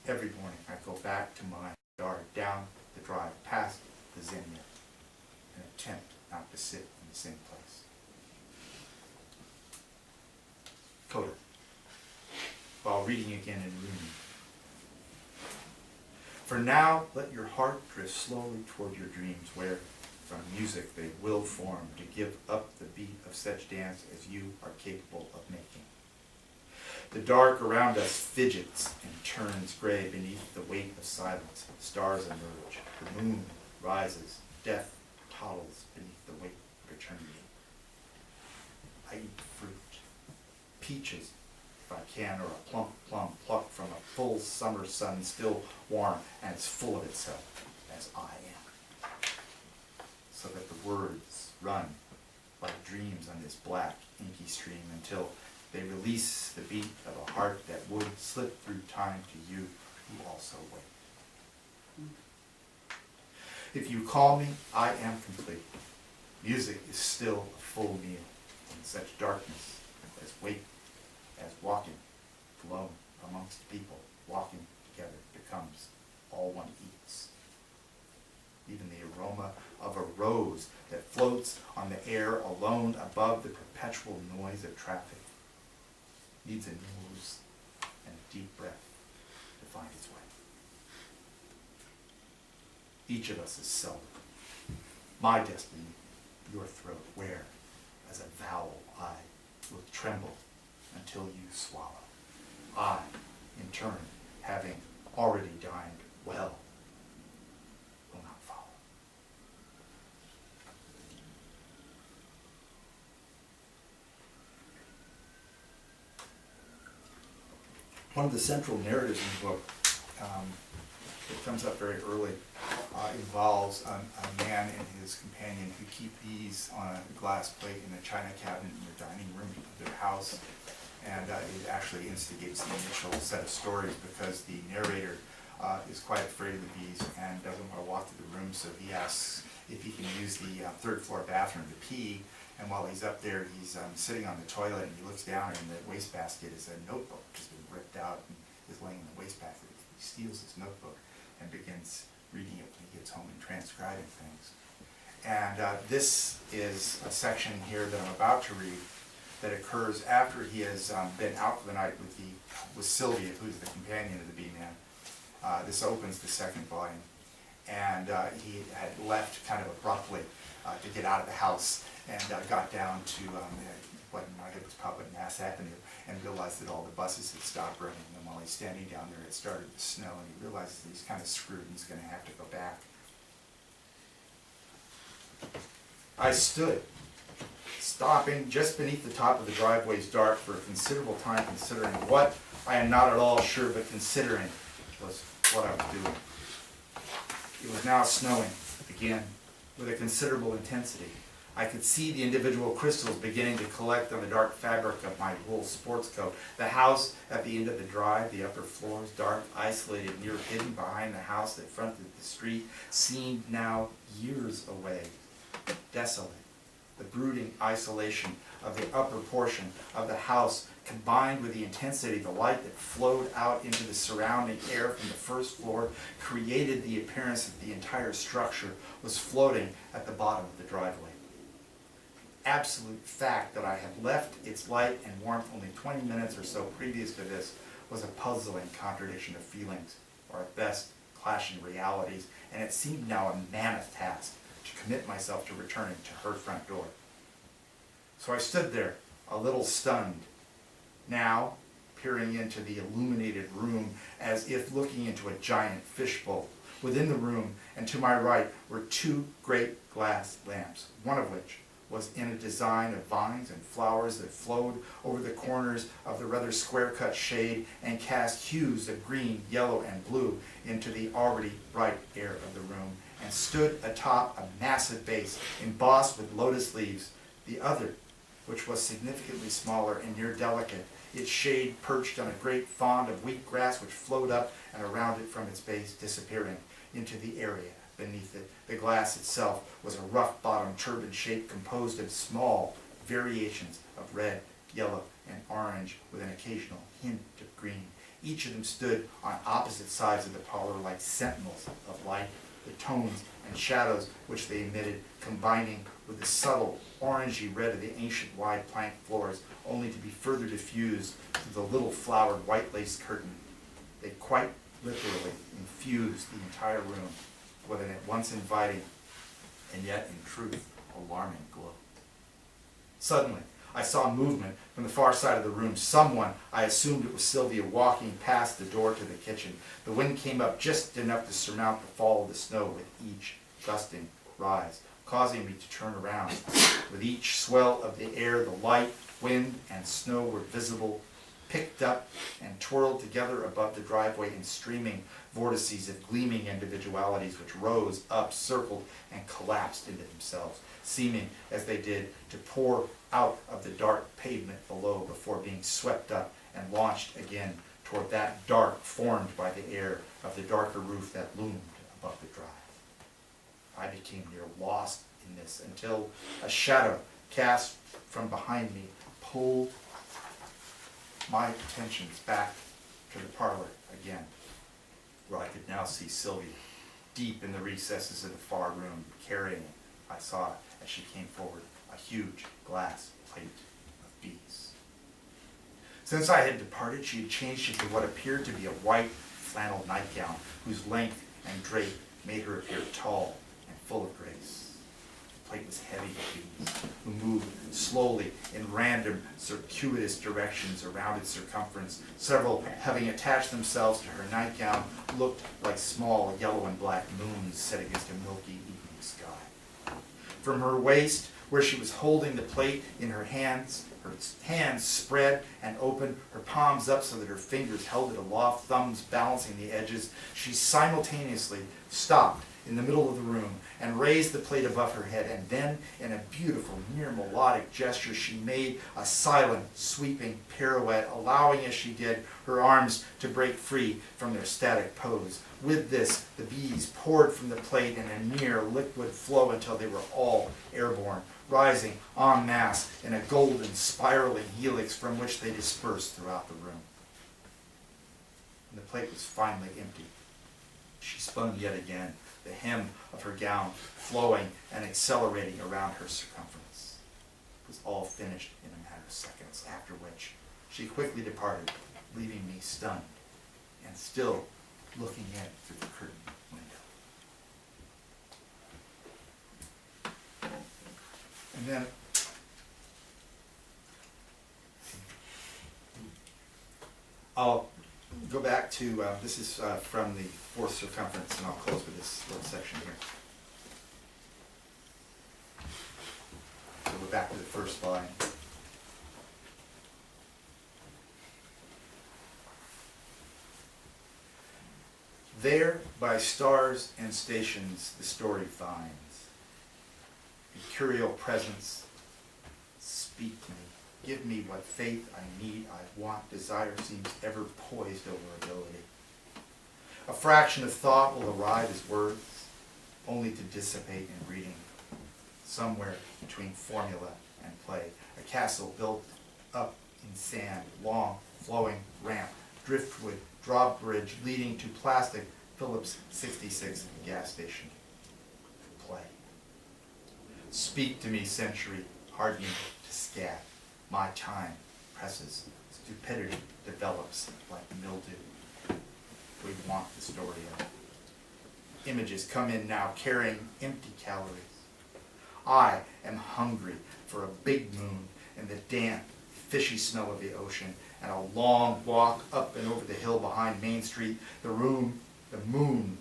Every morning I go back to my yard, down the drive, past the zinnia, and attempt not to sit in the same place. Coda, while reading again in Rumi. For now, let your heart drift slowly toward your dreams, where from music they will form to give up the beat of such dance as you are capable of making. The dark around us fidgets and turns gray beneath the weight of silence. Stars emerge. The moon rises. Death toddles beneath the weight of eternity. I eat fruit. Peaches, if I can, or a plump plum plucked from a full summer sun, still warm and as full of itself as I am. So that the words run like dreams on this black, inky stream until they release the beat of a heart that would slip through time to you who also wait. If you call me, I am complete. Music is still a full meal in such darkness as wait, as walking alone amongst people, walking together becomes all one eats. Even the aroma of a rose that floats on the air alone above the perpetual noise of traffic needs a nose and a deep breath to find its way. Each of us is self. My destiny, your throat, where, as a vowel, I will tremble until you swallow. I, in turn, having already dined well, will not follow. One of the central narratives in the book, that comes up very early, involves a man and his companion who keep bees on a glass plate in a china cabinet in the dining room of their house. And it actually instigates the initial set of stories because the narrator is quite afraid of the bees and doesn't want to walk through the room, so he asks if he can use the third floor bathroom to pee. And while he's up there, he's sitting on the toilet and he looks down and the wastebasket is a notebook that's been ripped out and is laying in the wastebasket. He steals his notebook and begins reading it when he gets home and transcribing things. And this is a section here that I'm about to read that occurs after he has been out for the night with Sylvia, who's the companion of the bee man. This opens the second volume. And he had left kind of abruptly to get out of the house and got down to what in my head was probably Mass Avenue and realized that all the buses had stopped running. And while he's standing down there, it started to snow, and he realizes that he's kind of screwed and he's going to have to go back. I stood, stopping just beneath the top of the driveway's dark for a considerable time, considering what I am not at all sure, but considering was what I was doing. It was now snowing again with a considerable intensity. I could see the individual crystals beginning to collect on the dark fabric of my wool sports coat. The house at the end of the drive, the upper floors, dark, isolated, near hidden behind the house that fronted the street, seemed now years away, desolate. The brooding isolation of the upper portion of the house, combined with the intensity of the light that flowed out into the surrounding air from the first floor, created the appearance that the entire structure was floating at the bottom of the driveway. Absolute fact that I had left its light and warmth only 20 minutes or so previous to this was a puzzling contradiction of feelings, or at best, clashing realities, and it seemed now a mammoth task to commit myself to returning to her front door. So I stood there, a little stunned, now peering into the illuminated room as if looking into a giant fishbowl. Within the room and to my right were two great glass lamps, one of which was in a design of vines and flowers that flowed over the corners of the rather square-cut shade and cast hues of green, yellow, and blue into the already bright air of the room, and stood atop a massive vase embossed with lotus leaves. The other, which was significantly smaller and near delicate, its shade perched on a great frond of wheatgrass which flowed up and around it from its base, disappearing into the area beneath it. The glass itself was a rough-bottomed turban shape composed of small variations of red, yellow, and orange with an occasional hint of green. Each of them stood on opposite sides of the parlor like sentinels of light, the tones and shadows which they emitted combining with the subtle orangey red of the ancient wide plank floors, only to be further diffused through the little flowered white lace curtain. They quite literally infused the entire room with an at once inviting and yet in truth alarming glow. Suddenly, I saw movement from the far side of the room. Someone, I assumed it was Sylvia, walking past the door to the kitchen. The wind came up just enough to surmount the fall of the snow with each gusting rise, causing me to turn around. With each swell of the air, the light, wind, and snow were visible, picked up and twirled together above the driveway in streaming vortices of gleaming individualities which rose up, circled, and collapsed into themselves, seeming, as they did, to pour out of the dark pavement below before being swept up and launched again toward that dark formed by the air of the darker roof that loomed above the drive. I became near lost in this until a shadow cast from behind me pulled my attentions back to the parlor again, where I could now see Sylvia, deep in the recesses of the far room, carrying, I saw as she came forward, a huge glass plate of bees. Since I had departed, she had changed into what appeared to be a white flannel nightgown, whose length and drape made her appear tall and full of grace. The plate was heavy with bees, who moved slowly in random, circuitous directions around its circumference. Several, having attached themselves to her nightgown, looked like small yellow and black moons set against a milky evening sky. From her waist, where she was holding the plate in her hands spread and open, her palms up so that her fingers held it aloft, thumbs balancing the edges, she simultaneously stopped in the middle of the room and raised the plate above her head, and then, in a beautiful, near melodic gesture, she made a silent, sweeping pirouette, allowing as she did her arms to break free from their static pose. With this, the bees poured from the plate in a near liquid flow until they were all airborne, rising en masse in a golden, spiraling helix from which they dispersed throughout the room. And the plate was finally empty. She spun yet again, the hem of her gown flowing and accelerating around her circumference. It was all finished in a matter of seconds, after which she quickly departed, leaving me stunned and still looking in through the curtain window. And then I'll go back to, this is from the fourth circumference, and I'll close with this little section here. So we're back to the first line. There, by stars and stations, the story finds. Mercurial presence, speak to me. Give me what faith I need, I want. Desire seems ever poised over ability. A fraction of thought will arrive as words, only to dissipate in reading. Somewhere between formula and play, a castle built up in sand, long, flowing ramp, driftwood, drawbridge leading to plastic Phillips 66 gas station. Play. Speak to me, century, hardening to scat. My time presses. Stupidity develops like mildew. We want the story of. Images come in now carrying empty calories. I am hungry for a big moon and the damp, fishy smell of the ocean and a long walk up and over the hill behind Main Street, the moon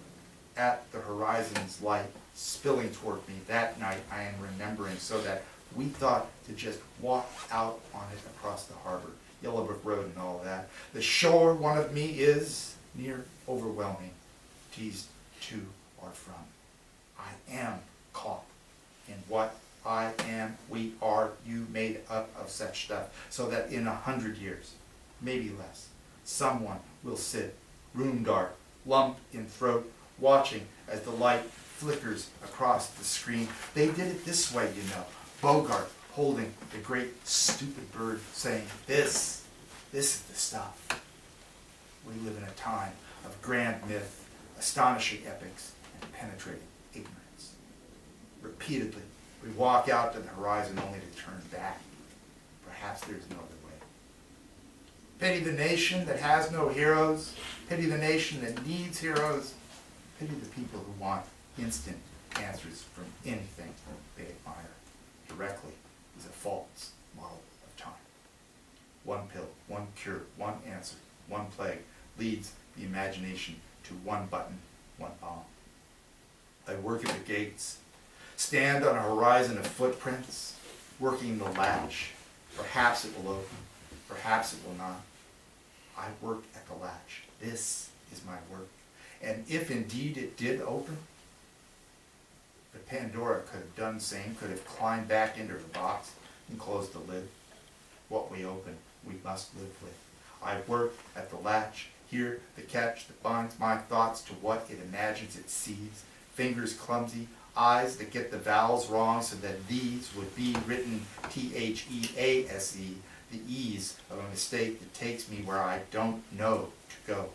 at the horizon's light spilling toward me. That night I am remembering, so that we thought to just walk out on it across the harbor, Yellowbrook Road and all that. The shore, one of me, is near overwhelming, teased to or from. I am caught in what I am, we are, you, made up of such stuff, so that in 100 years, maybe less, someone will sit, room dark, lumped in throat, watching as the light flickers across the screen. They did it this way, you know. Bogart holding the great stupid bird, saying, this is the stuff. We live in a time of grand myth, astonishing epics, and penetrating ignorance. Repeatedly, we walk out to the horizon only to turn back. Perhaps there's no other way. Pity the nation that has no heroes. Pity the nation that needs heroes. Pity the people who want instant answers from anything they admire. Directly is a false model of cure, one answer, one plague, leads the imagination to one button, one bomb. I work at the gates, stand on a horizon of footprints, working the latch. Perhaps it will open, perhaps it will not. I work at the latch. This is my work. And if indeed it did open, the Pandora could have done the same, could have climbed back into the box and closed the lid. What we open, we must live with. I work at the latch, here the catch that binds my thoughts to what it imagines it sees. Fingers clumsy, eyes that get the vowels wrong so that these would be written T-H-E-A-S-E, the ease of a mistake that takes me where I don't know to go.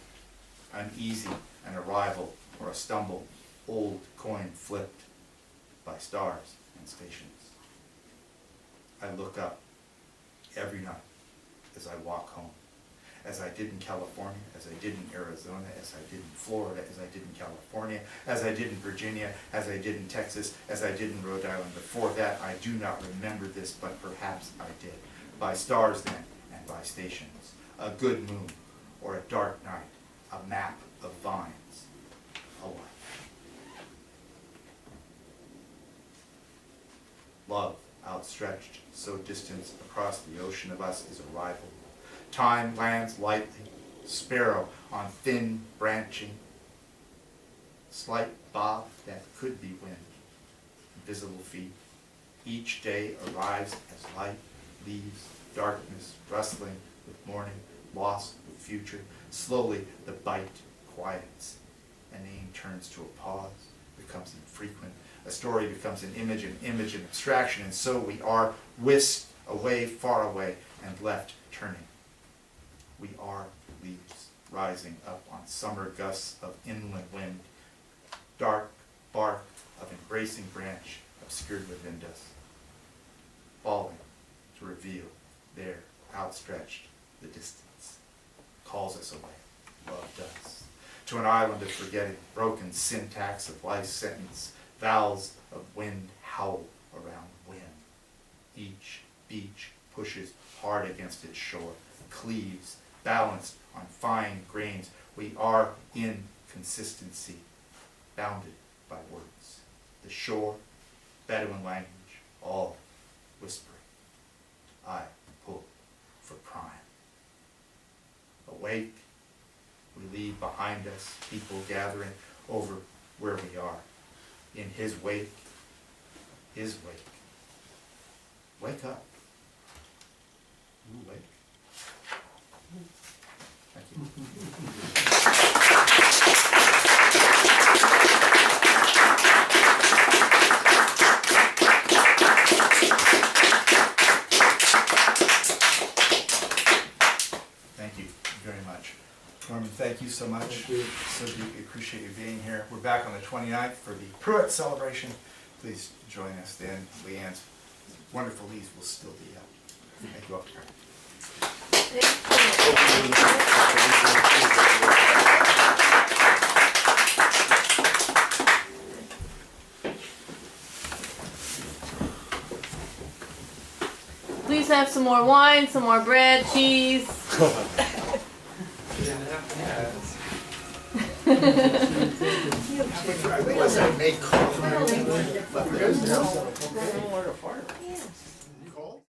Uneasy, an arrival or a stumble, old coin flipped by stars and stations. I look up every night as I walk home, as I did in California, as I did in Arizona, as I did in Florida, as I did in California, as I did in Virginia, as I did in Texas, as I did in Rhode Island. Before that, I do not remember this, but perhaps I did. By stars then, and by stations. A good moon, or a dark night, a map of vines, a life. Love, outstretched, so distant across the ocean of us, is a rival. Time lands lightly, sparrow on thin branching, slight bob that could be wind, invisible feet. Each day arrives as light leaves, darkness rustling with morning, lost with future. Slowly the bite quiets. A name turns to a pause, becomes infrequent. A story becomes an image an abstraction, and so we are whisked away, far away, and left turning. We are leaves rising up on summer gusts of inland wind, dark bark of embracing branch obscured within us, falling to reveal there, outstretched, the distance, calls us away, love does, to an island of forgetting, broken syntax of life's sentence, vowels of wind howl around wind. Each beach pushes hard against its shore, cleaves, balanced on fine grains. We are in consistency, bounded by words. The shore, Bedouin language, all whispering. I pull for prime. Awake, we leave behind us people gathering over where we are. In his wake, his wake. Wake up. You wake. Thank you. Thank you very much. Norman, thank you so much. Thank you. So deeply appreciate you being here. We're back on the 29th for the Pruitt celebration. Please join us then. Leanne's wonderful leaves will still be up. Thank you all. Please have some more wine, some more bread, cheese. I realized I made coffee.